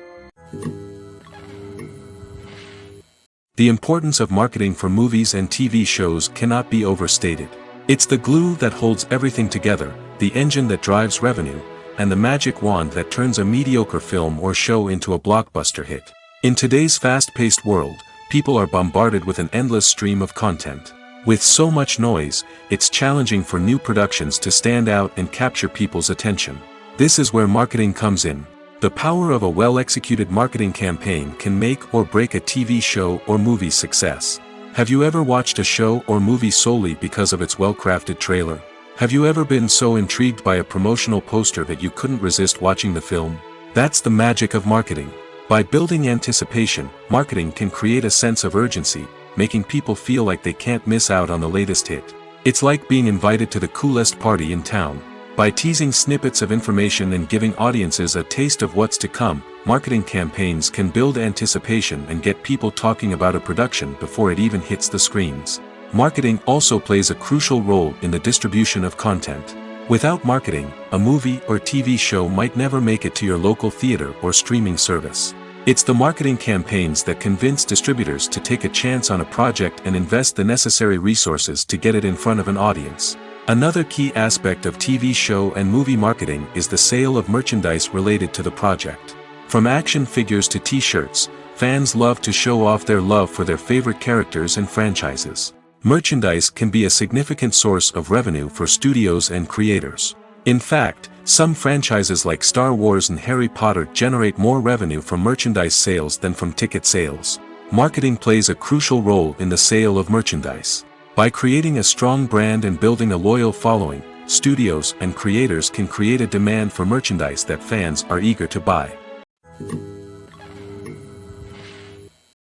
The importance of marketing for movies and TV shows cannot be overstated. It's the glue that holds everything together, the engine that drives revenue, and the magic wand that turns a mediocre film or show into a blockbuster hit. In today's fast-paced world, people are bombarded with an endless stream of content. With so much noise, it's challenging for new productions to stand out and capture people's attention. This is where marketing comes in. The power of a well-executed marketing campaign can make or break a TV show or movie's success. Have you ever watched a show or movie solely because of its well-crafted trailer? Have you ever been so intrigued by a promotional poster that you couldn't resist watching the film? That's the magic of marketing. By building anticipation, marketing can create a sense of urgency, making people feel like they can't miss out on the latest hit. It's like being invited to the coolest party in town. By teasing snippets of information and giving audiences a taste of what's to come, marketing campaigns can build anticipation and get people talking about a production before it even hits the screens. Marketing also plays a crucial role in the distribution of content. Without marketing, a movie or TV show might never make it to your local theater or streaming service. It's the marketing campaigns that convince distributors to take a chance on a project and invest the necessary resources to get it in front of an audience. Another key aspect of TV show and movie marketing is the sale of merchandise related to the project. From action figures to t-shirts, fans love to show off their love for their favorite characters and franchises. Merchandise can be a significant source of revenue for studios and creators. In fact, some franchises like Star Wars and Harry Potter generate more revenue from merchandise sales than from ticket sales. Marketing plays a crucial role in the sale of merchandise. By creating a strong brand and building a loyal following, studios and creators can create a demand for merchandise that fans are eager to buy.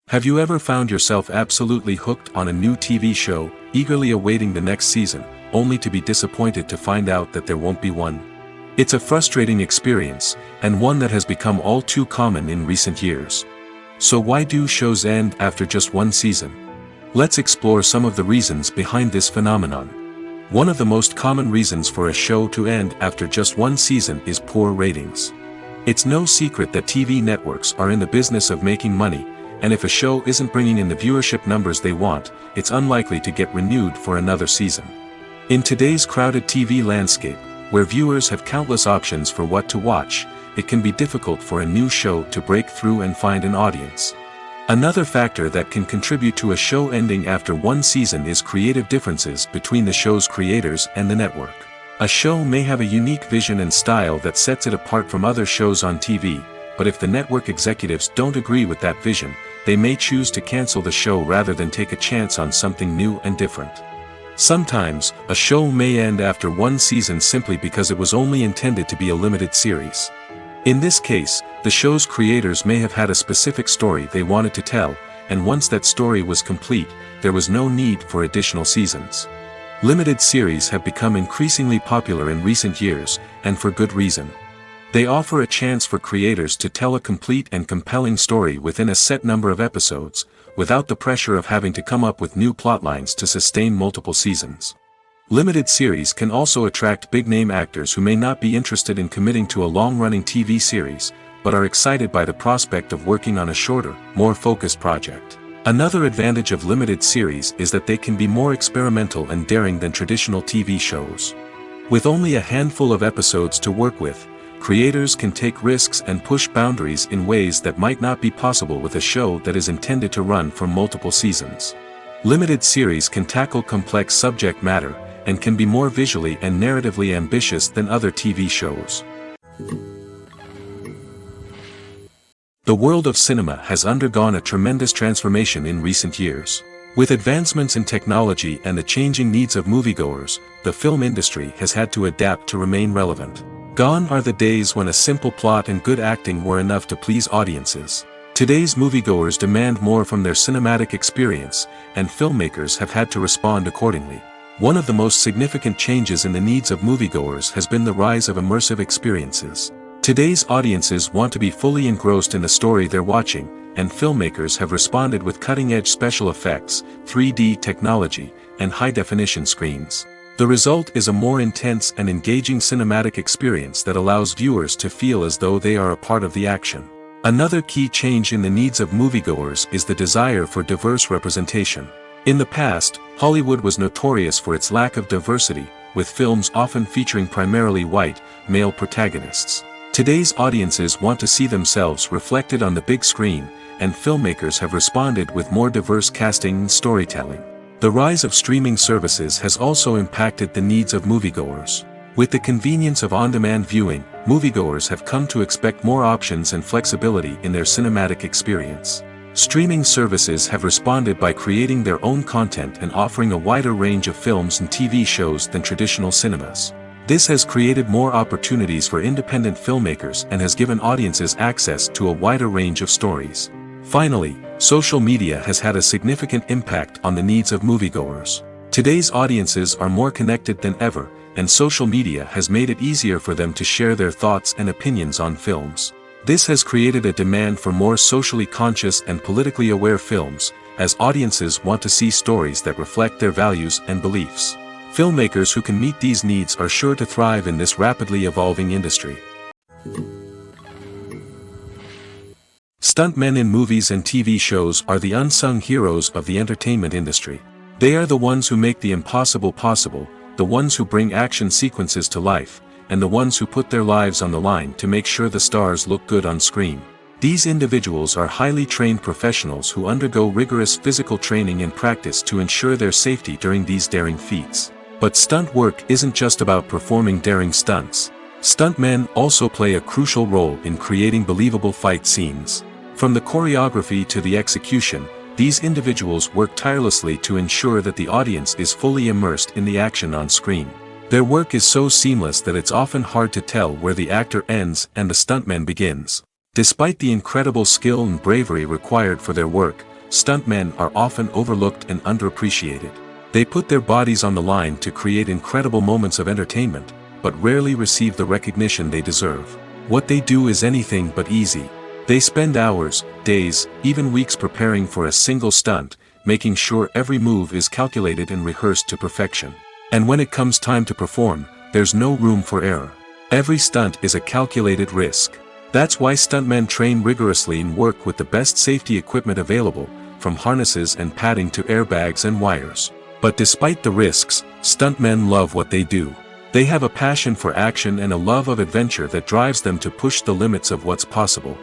Have you ever found yourself absolutely hooked on a new TV show, eagerly awaiting the next season, only to be disappointed to find out that there won't be one? It's a frustrating experience, and one that has become all too common in recent years. So why do shows end after just one season? Let's explore some of the reasons behind this phenomenon. One of the most common reasons for a show to end after just one season is poor ratings. It's no secret that TV networks are in the business of making money, and if a show isn't bringing in the viewership numbers they want, it's unlikely to get renewed for another season. In today's crowded TV landscape, where viewers have countless options for what to watch, it can be difficult for a new show to break through and find an audience. Another factor that can contribute to a show ending after one season is creative differences between the show's creators and the network. A show may have a unique vision and style that sets it apart from other shows on TV, but if the network executives don't agree with that vision, they may choose to cancel the show rather than take a chance on something new and different. Sometimes, a show may end after one season simply because it was only intended to be a limited series. In this case, the show's creators may have had a specific story they wanted to tell, and once that story was complete, there was no need for additional seasons. Limited series have become increasingly popular in recent years, and for good reason. They offer a chance for creators to tell a complete and compelling story within a set number of episodes, without the pressure of having to come up with new plotlines to sustain multiple seasons. Limited series can also attract big-name actors who may not be interested in committing to a long-running TV series, but are excited by the prospect of working on a shorter, more focused project. Another advantage of limited series is that they can be more experimental and daring than traditional TV shows. With only a handful of episodes to work with, creators can take risks and push boundaries in ways that might not be possible with a show that is intended to run for multiple seasons. Limited series can tackle complex subject matter, and can be more visually and narratively ambitious than other TV shows. The world of cinema has undergone a tremendous transformation in recent years. With advancements in technology and the changing needs of moviegoers, the film industry has had to adapt to remain relevant. Gone are the days when a simple plot and good acting were enough to please audiences. Today's moviegoers demand more from their cinematic experience, and filmmakers have had to respond accordingly. One of the most significant changes in the needs of moviegoers has been the rise of immersive experiences. Today's audiences want to be fully engrossed in the story they're watching, and filmmakers have responded with cutting-edge special effects, 3D technology, and high-definition screens. The result is a more intense and engaging cinematic experience that allows viewers to feel as though they are a part of the action. Another key change in the needs of moviegoers is the desire for diverse representation. In the past, Hollywood was notorious for its lack of diversity, with films often featuring primarily white, male protagonists. Today's audiences want to see themselves reflected on the big screen, and filmmakers have responded with more diverse casting and storytelling. The rise of streaming services has also impacted the needs of moviegoers. With the convenience of on-demand viewing, moviegoers have come to expect more options and flexibility in their cinematic experience. Streaming services have responded by creating their own content and offering a wider range of films and TV shows than traditional cinemas. This has created more opportunities for independent filmmakers and has given audiences access to a wider range of stories. Finally, social media has had a significant impact on the needs of moviegoers. Today's audiences are more connected than ever, and social media has made it easier for them to share their thoughts and opinions on films. This has created a demand for more socially conscious and politically aware films, as audiences want to see stories that reflect their values and beliefs. Filmmakers who can meet these needs are sure to thrive in this rapidly evolving industry. Stuntmen in movies and TV shows are the unsung heroes of the entertainment industry. They are the ones who make the impossible possible, the ones who bring action sequences to life, and the ones who put their lives on the line to make sure the stars look good on screen. These individuals are highly trained professionals who undergo rigorous physical training and practice to ensure their safety during these daring feats. But stunt work isn't just about performing daring stunts. Stuntmen also play a crucial role in creating believable fight scenes. From the choreography to the execution, these individuals work tirelessly to ensure that the audience is fully immersed in the action on screen. Their work is so seamless that it's often hard to tell where the actor ends and the stuntman begins. Despite the incredible skill and bravery required for their work, stuntmen are often overlooked and underappreciated. They put their bodies on the line to create incredible moments of entertainment, but rarely receive the recognition they deserve. What they do is anything but easy. They spend hours, days, even weeks preparing for a single stunt, making sure every move is calculated and rehearsed to perfection. And when it comes time to perform, there's no room for error. Every stunt is a calculated risk. That's why stuntmen train rigorously and work with the best safety equipment available, from harnesses and padding to airbags and wires. But despite the risks, stuntmen love what they do. They have a passion for action and a love of adventure that drives them to push the limits of what's possible.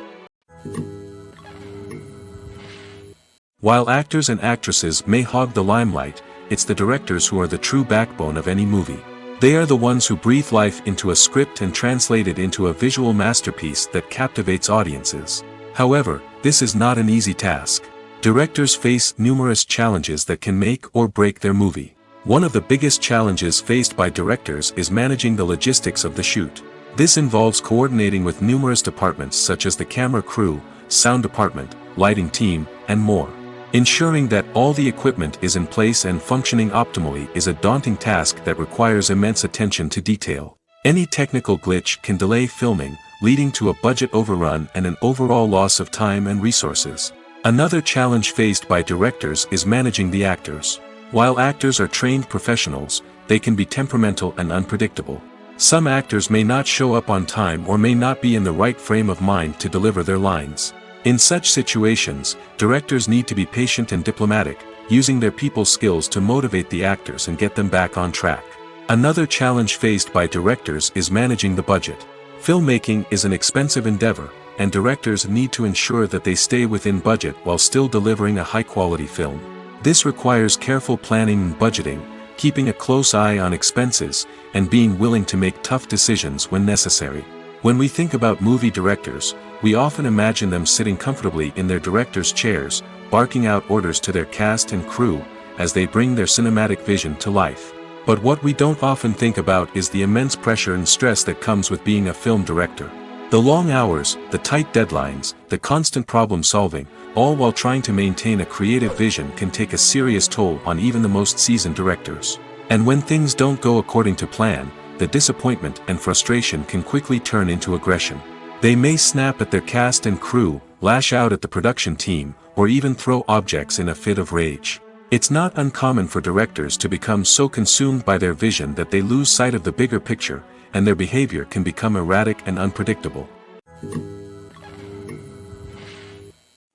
While actors and actresses may hog the limelight, it's the directors who are the true backbone of any movie. They are the ones who breathe life into a script and translate it into a visual masterpiece that captivates audiences. However, this is not an easy task. Directors face numerous challenges that can make or break their movie. One of the biggest challenges faced by directors is managing the logistics of the shoot. This involves coordinating with numerous departments such as the camera crew, sound department, lighting team, and more. Ensuring that all the equipment is in place and functioning optimally is a daunting task that requires immense attention to detail. Any technical glitch can delay filming, leading to a budget overrun and an overall loss of time and resources. Another challenge faced by directors is managing the actors. While actors are trained professionals, they can be temperamental and unpredictable. Some actors may not show up on time or may not be in the right frame of mind to deliver their lines. In such situations, directors need to be patient and diplomatic, using their people skills to motivate the actors and get them back on track. Another challenge faced by directors is managing the budget. Filmmaking is an expensive endeavor, and directors need to ensure that they stay within budget while still delivering a high-quality film. This requires careful planning and budgeting, keeping a close eye on expenses, and being willing to make tough decisions when necessary. When we think about movie directors, we often imagine them sitting comfortably in their director's chairs, barking out orders to their cast and crew, as they bring their cinematic vision to life. But what we don't often think about is the immense pressure and stress that comes with being a film director. The long hours, the tight deadlines, the constant problem solving, all while trying to maintain a creative vision can take a serious toll on even the most seasoned directors. And when things don't go according to plan, the disappointment and frustration can quickly turn into aggression. They may snap at their cast and crew, lash out at the production team, or even throw objects in a fit of rage. It's not uncommon for directors to become so consumed by their vision that they lose sight of the bigger picture, and their behavior can become erratic and unpredictable.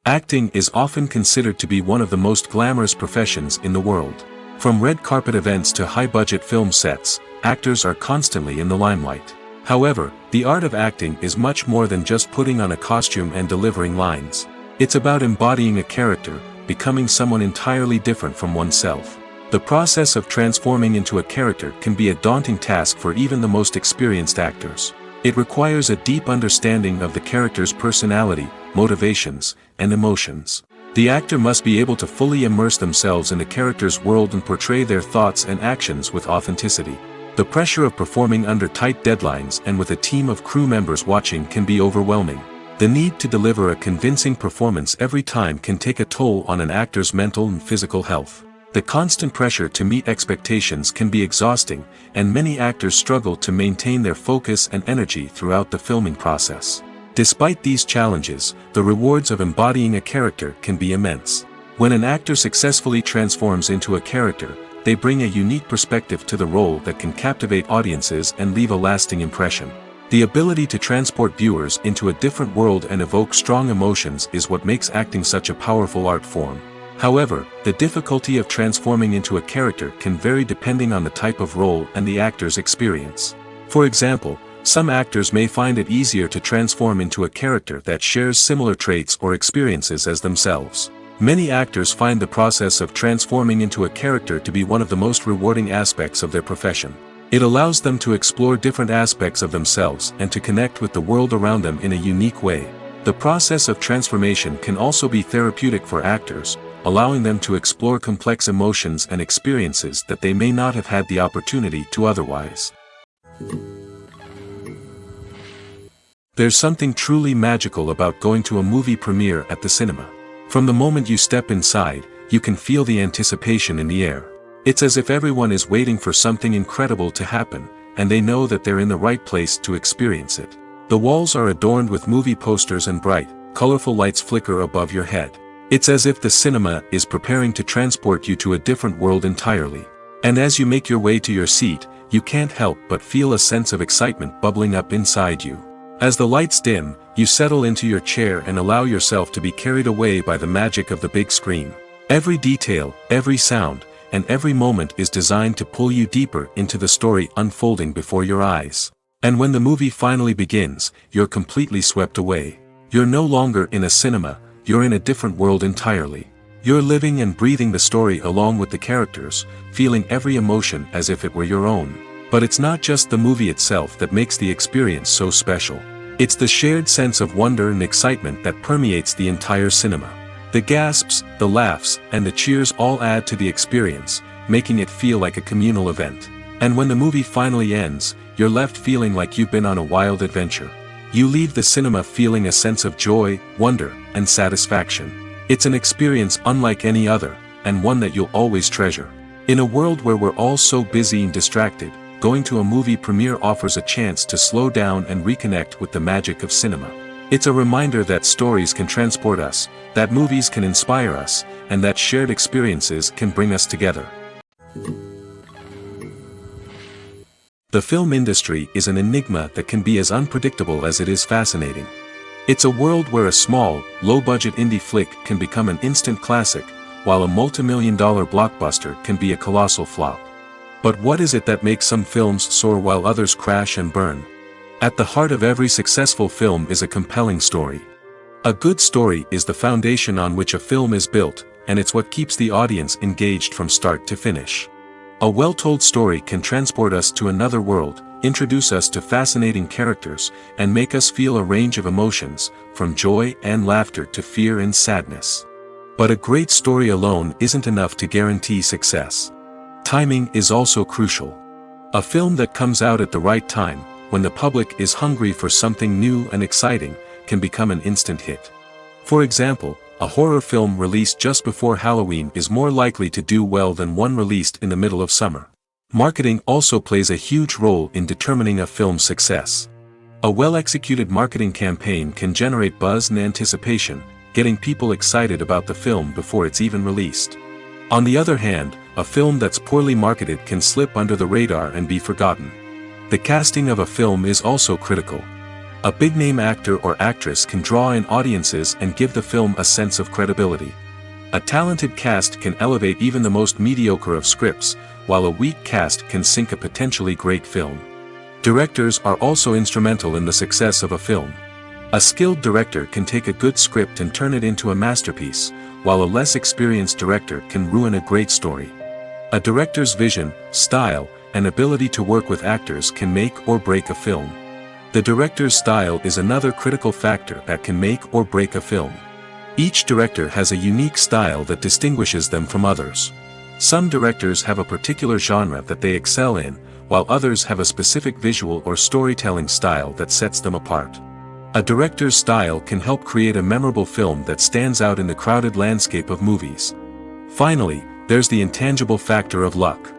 Acting is often considered to be one of the most glamorous professions in the world. From red carpet events to high-budget film sets, actors are constantly in the limelight. However, the art of acting is much more than just putting on a costume and delivering lines. It's about embodying a character, becoming someone entirely different from oneself. The process of transforming into a character can be a daunting task for even the most experienced actors. It requires a deep understanding of the character's personality, motivations, and emotions. The actor must be able to fully immerse themselves in the character's world and portray their thoughts and actions with authenticity. The pressure of performing under tight deadlines and with a team of crew members watching can be overwhelming. The need to deliver a convincing performance every time can take a toll on an actor's mental and physical health. The constant pressure to meet expectations can be exhausting, and many actors struggle to maintain their focus and energy throughout the filming process. Despite these challenges, the rewards of embodying a character can be immense. When an actor successfully transforms into a character, they bring a unique perspective to the role that can captivate audiences and leave a lasting impression. The ability to transport viewers into a different world and evoke strong emotions is what makes acting such a powerful art form. However, the difficulty of transforming into a character can vary depending on the type of role and the actor's experience. For example, some actors may find it easier to transform into a character that shares similar traits or experiences as themselves. Many actors find the process of transforming into a character to be one of the most rewarding aspects of their profession. It allows them to explore different aspects of themselves and to connect with the world around them in a unique way. The process of transformation can also be therapeutic for actors, allowing them to explore complex emotions and experiences that they may not have had the opportunity to otherwise. There's something truly magical about going to a movie premiere at the cinema. From the moment you step inside, you can feel the anticipation in the air. It's as if everyone is waiting for something incredible to happen, and they know that they're in the right place to experience it. The walls are adorned with movie posters and bright, colorful lights flicker above your head. It's as if the cinema is preparing to transport you to a different world entirely. And as you make your way to your seat, you can't help but feel a sense of excitement bubbling up inside you. As the lights dim, you settle into your chair and allow yourself to be carried away by the magic of the big screen. Every detail, every sound, and every moment is designed to pull you deeper into the story unfolding before your eyes. And when the movie finally begins, you're completely swept away. You're no longer in a cinema, you're in a different world entirely. You're living and breathing the story along with the characters, feeling every emotion as if it were your own. But it's not just the movie itself that makes the experience so special. It's the shared sense of wonder and excitement that permeates the entire cinema. The gasps, the laughs, and the cheers all add to the experience, making it feel like a communal event. And when the movie finally ends, you're left feeling like you've been on a wild adventure. You leave the cinema feeling a sense of joy, wonder, and satisfaction. It's an experience unlike any other, and one that you'll always treasure. In a world where we're all so busy and distracted, going to a movie premiere offers a chance to slow down and reconnect with the magic of cinema. It's a reminder that stories can transport us, that movies can inspire us, and that shared experiences can bring us together. The film industry is an enigma that can be as unpredictable as it is fascinating. It's a world where a small, low-budget indie flick can become an instant classic, while a multi-million-dollar blockbuster can be a colossal flop. But what is it that makes some films soar while others crash and burn? At the heart of every successful film is a compelling story. A good story is the foundation on which a film is built, and it's what keeps the audience engaged from start to finish. A well-told story can transport us to another world, introduce us to fascinating characters, and make us feel a range of emotions, from joy and laughter to fear and sadness. But a great story alone isn't enough to guarantee success. Timing is also crucial. A film that comes out at the right time, when the public is hungry for something new and exciting, can become an instant hit. For example, a horror film released just before Halloween is more likely to do well than one released in the middle of summer. Marketing also plays a huge role in determining a film's success. A well-executed marketing campaign can generate buzz and anticipation, getting people excited about the film before it's even released. On the other hand, a film that's poorly marketed can slip under the radar and be forgotten. The casting of a film is also critical. A big-name actor or actress can draw in audiences and give the film a sense of credibility. A talented cast can elevate even the most mediocre of scripts, while a weak cast can sink a potentially great film. Directors are also instrumental in the success of a film. A skilled director can take a good script and turn it into a masterpiece, while a less experienced director can ruin a great story. A director's vision, style, and ability to work with actors can make or break a film. The director's style is another critical factor that can make or break a film. Each director has a unique style that distinguishes them from others. Some directors have a particular genre that they excel in, while others have a specific visual or storytelling style that sets them apart. A director's style can help create a memorable film that stands out in the crowded landscape of movies. Finally, there's the intangible factor of luck.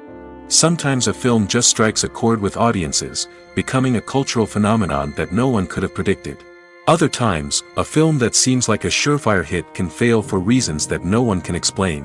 Sometimes a film just strikes a chord with audiences, becoming a cultural phenomenon that no one could have predicted. Other times, a film that seems like a surefire hit can fail for reasons that no one can explain.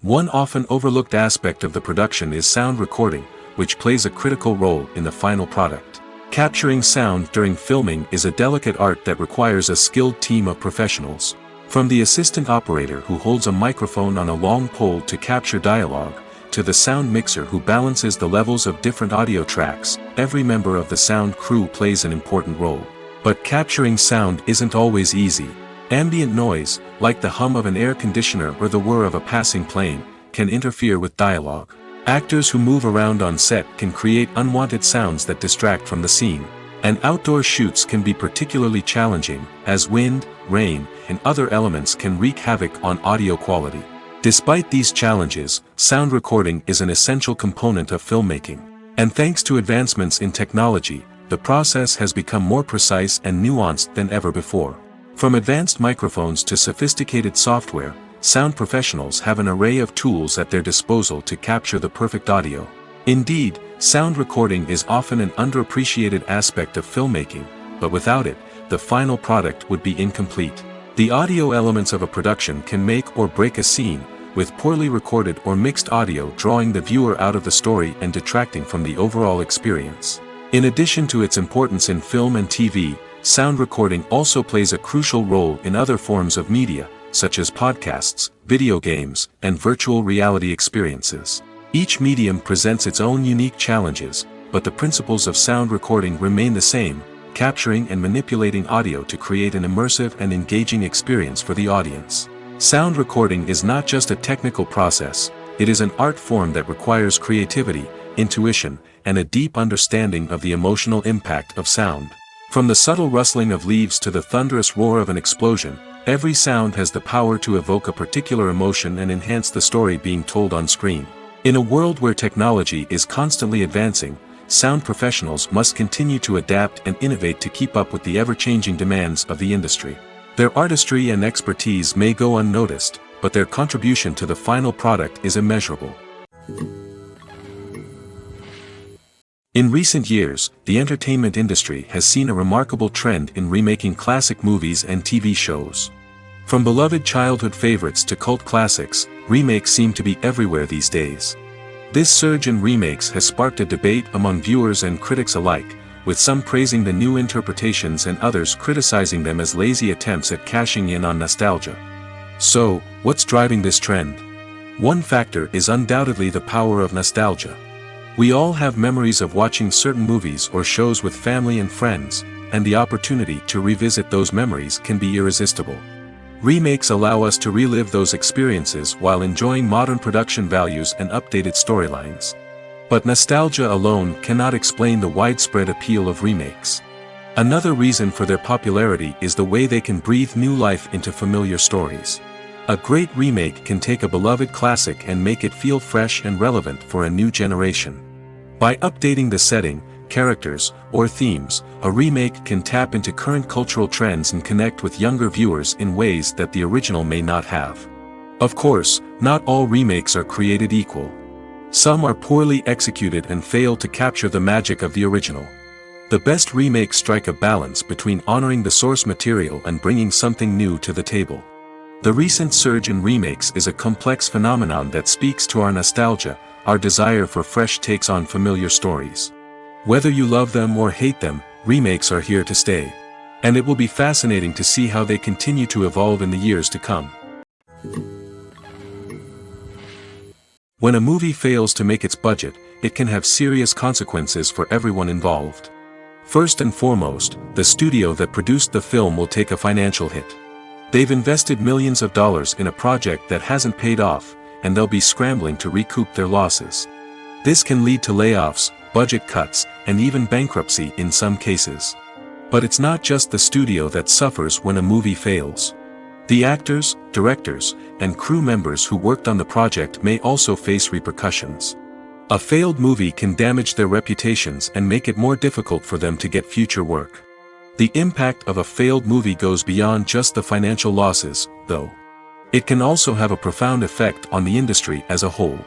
One often overlooked aspect of the production is sound recording, which plays a critical role in the final product. Capturing sound during filming is a delicate art that requires a skilled team of professionals. From the assistant operator who holds a microphone on a long pole to capture dialogue, to the sound mixer who balances the levels of different audio tracks, every member of the sound crew plays an important role. But capturing sound isn't always easy. Ambient noise, like the hum of an air conditioner or the whir of a passing plane, can interfere with dialogue. Actors who move around on set can create unwanted sounds that distract from the scene. And outdoor shoots can be particularly challenging, as wind, rain, and other elements can wreak havoc on audio quality. Despite these challenges, sound recording is an essential component of filmmaking. And thanks to advancements in technology, the process has become more precise and nuanced than ever before. From advanced microphones to sophisticated software, sound professionals have an array of tools at their disposal to capture the perfect audio. Indeed, sound recording is often an underappreciated aspect of filmmaking, but without it, the final product would be incomplete. The audio elements of a production can make or break a scene, with poorly recorded or mixed audio drawing the viewer out of the story and detracting from the overall experience. In addition to its importance in film and TV, sound recording also plays a crucial role in other forms of media, such as podcasts, video games, and virtual reality experiences. Each medium presents its own unique challenges, but the principles of sound recording remain the same, capturing and manipulating audio to create an immersive and engaging experience for the audience. Sound recording is not just a technical process, it is an art form that requires creativity, intuition, and a deep understanding of the emotional impact of sound. From the subtle rustling of leaves to the thunderous roar of an explosion, every sound has the power to evoke a particular emotion and enhance the story being told on screen. In a world where technology is constantly advancing, sound professionals must continue to adapt and innovate to keep up with the ever-changing demands of the industry. Their artistry and expertise may go unnoticed, but their contribution to the final product is immeasurable. In recent years, the entertainment industry has seen a remarkable trend in remaking classic movies and TV shows. From beloved childhood favorites to cult classics, remakes seem to be everywhere these days. This surge in remakes has sparked a debate among viewers and critics alike, with some praising the new interpretations and others criticizing them as lazy attempts at cashing in on nostalgia. So, what's driving this trend? One factor is undoubtedly the power of nostalgia. We all have memories of watching certain movies or shows with family and friends, and the opportunity to revisit those memories can be irresistible. Remakes allow us to relive those experiences while enjoying modern production values and updated storylines. But nostalgia alone cannot explain the widespread appeal of remakes. Another reason for their popularity is the way they can breathe new life into familiar stories. A great remake can take a beloved classic and make it feel fresh and relevant for a new generation. By updating the setting, characters, or themes, a remake can tap into current cultural trends and connect with younger viewers in ways that the original may not have. Of course, not all remakes are created equal. Some are poorly executed and fail to capture the magic of the original. The best remakes strike a balance between honoring the source material and bringing something new to the table. The recent surge in remakes is a complex phenomenon that speaks to our nostalgia, our desire for fresh takes on familiar stories. Whether you love them or hate them, remakes are here to stay. And it will be fascinating to see how they continue to evolve in the years to come. When a movie fails to make its budget, it can have serious consequences for everyone involved. First and foremost, the studio that produced the film will take a financial hit. They've invested millions of dollars in a project that hasn't paid off, and they'll be scrambling to recoup their losses. This can lead to layoffs, budget cuts, and even bankruptcy in some cases. But it's not just the studio that suffers when a movie fails. The actors, directors, and crew members who worked on the project may also face repercussions. A failed movie can damage their reputations and make it more difficult for them to get future work. The impact of a failed movie goes beyond just the financial losses, though. It can also have a profound effect on the industry as a whole.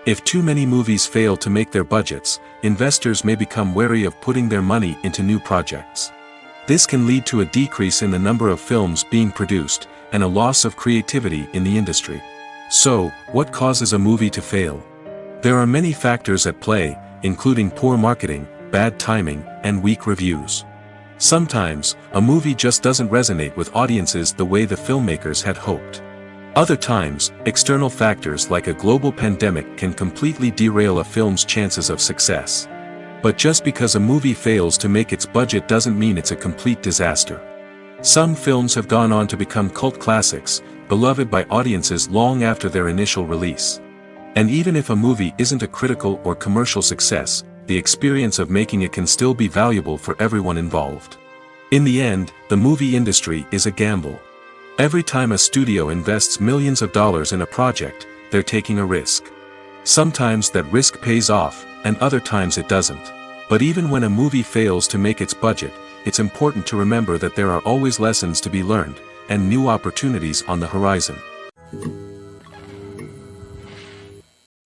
If too many movies fail to make their budgets, investors may become wary of putting their money into new projects. This can lead to a decrease in the number of films being produced, and a loss of creativity in the industry. So, what causes a movie to fail? There are many factors at play, including poor marketing, bad timing, and weak reviews. Sometimes, a movie just doesn't resonate with audiences the way the filmmakers had hoped. Other times, external factors like a global pandemic can completely derail a film's chances of success. But just because a movie fails to make its budget doesn't mean it's a complete disaster. Some films have gone on to become cult classics, beloved by audiences long after their initial release. And even if a movie isn't a critical or commercial success, the experience of making it can still be valuable for everyone involved. In the end, the movie industry is a gamble. Every time a studio invests millions of dollars in a project, they're taking a risk. Sometimes that risk pays off, and other times it doesn't. But even when a movie fails to make its budget, it's important to remember that there are always lessons to be learned, and new opportunities on the horizon.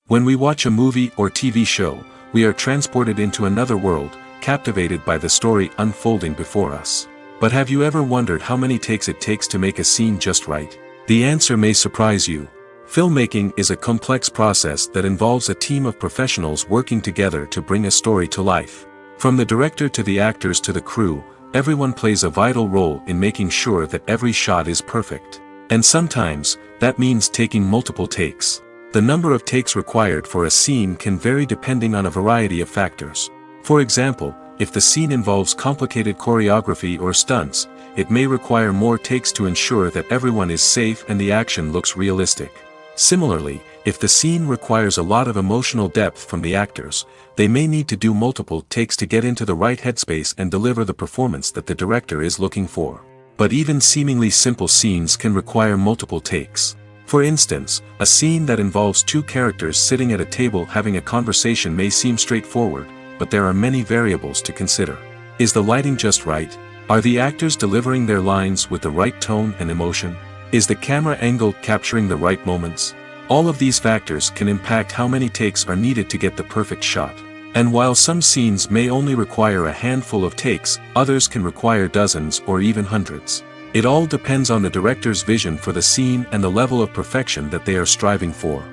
When we watch a movie or TV show, we are transported into another world, captivated by the story unfolding before us. But have you ever wondered how many takes it takes to make a scene just right? The answer may surprise you. Filmmaking is a complex process that involves a team of professionals working together to bring a story to life. From the director to the actors to the crew, everyone plays a vital role in making sure that every shot is perfect. And sometimes, that means taking multiple takes. The number of takes required for a scene can vary depending on a variety of factors. For example, if the scene involves complicated choreography or stunts, it may require more takes to ensure that everyone is safe and the action looks realistic. Similarly, if the scene requires a lot of emotional depth from the actors, they may need to do multiple takes to get into the right headspace and deliver the performance that the director is looking for. But even seemingly simple scenes can require multiple takes. For instance, a scene that involves two characters sitting at a table having a conversation may seem straightforward, but there are many variables to consider. Is the lighting just right? Are the actors delivering their lines with the right tone and emotion? Is the camera angle capturing the right moments? All of these factors can impact how many takes are needed to get the perfect shot. And while some scenes may only require a handful of takes, others can require dozens or even hundreds. It all depends on the director's vision for the scene and the level of perfection that they are striving for.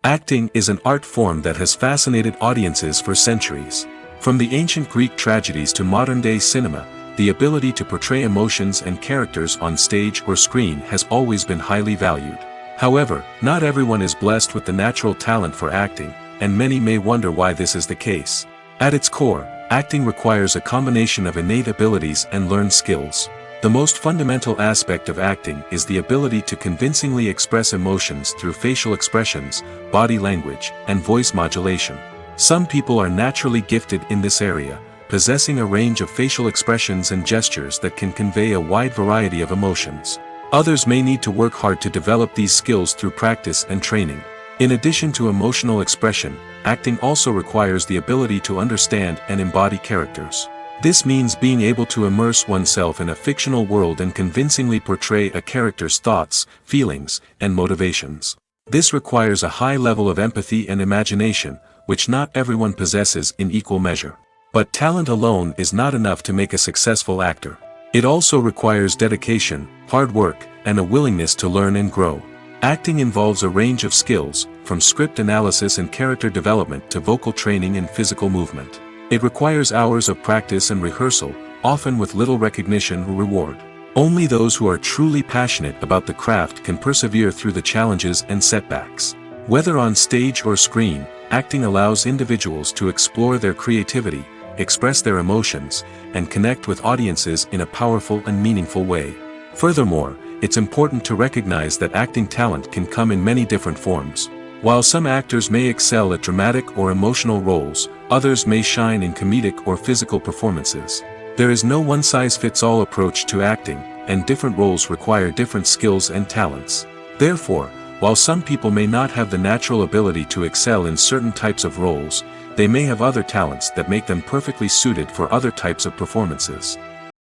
Acting is an art form that has fascinated audiences for centuries. From the ancient Greek tragedies to modern-day cinema, the ability to portray emotions and characters on stage or screen has always been highly valued. However, not everyone is blessed with the natural talent for acting, and many may wonder why this is the case. At its core, acting requires a combination of innate abilities and learned skills. The most fundamental aspect of acting is the ability to convincingly express emotions through facial expressions, body language, and voice modulation. Some people are naturally gifted in this area, possessing a range of facial expressions and gestures that can convey a wide variety of emotions. Others may need to work hard to develop these skills through practice and training. In addition to emotional expression, acting also requires the ability to understand and embody characters. This means being able to immerse oneself in a fictional world and convincingly portray a character's thoughts, feelings, and motivations. This requires a high level of empathy and imagination, which not everyone possesses in equal measure. But talent alone is not enough to make a successful actor. It also requires dedication, hard work, and a willingness to learn and grow. Acting involves a range of skills, from script analysis and character development to vocal training and physical movement. It requires hours of practice and rehearsal, often with little recognition or reward. Only those who are truly passionate about the craft can persevere through the challenges and setbacks. Whether on stage or screen, acting allows individuals to explore their creativity, express their emotions, and connect with audiences in a powerful and meaningful way. Furthermore, it's important to recognize that acting talent can come in many different forms. While some actors may excel at dramatic or emotional roles, others may shine in comedic or physical performances. There is no one-size-fits-all approach to acting, and different roles require different skills and talents. Therefore, while some people may not have the natural ability to excel in certain types of roles, they may have other talents that make them perfectly suited for other types of performances.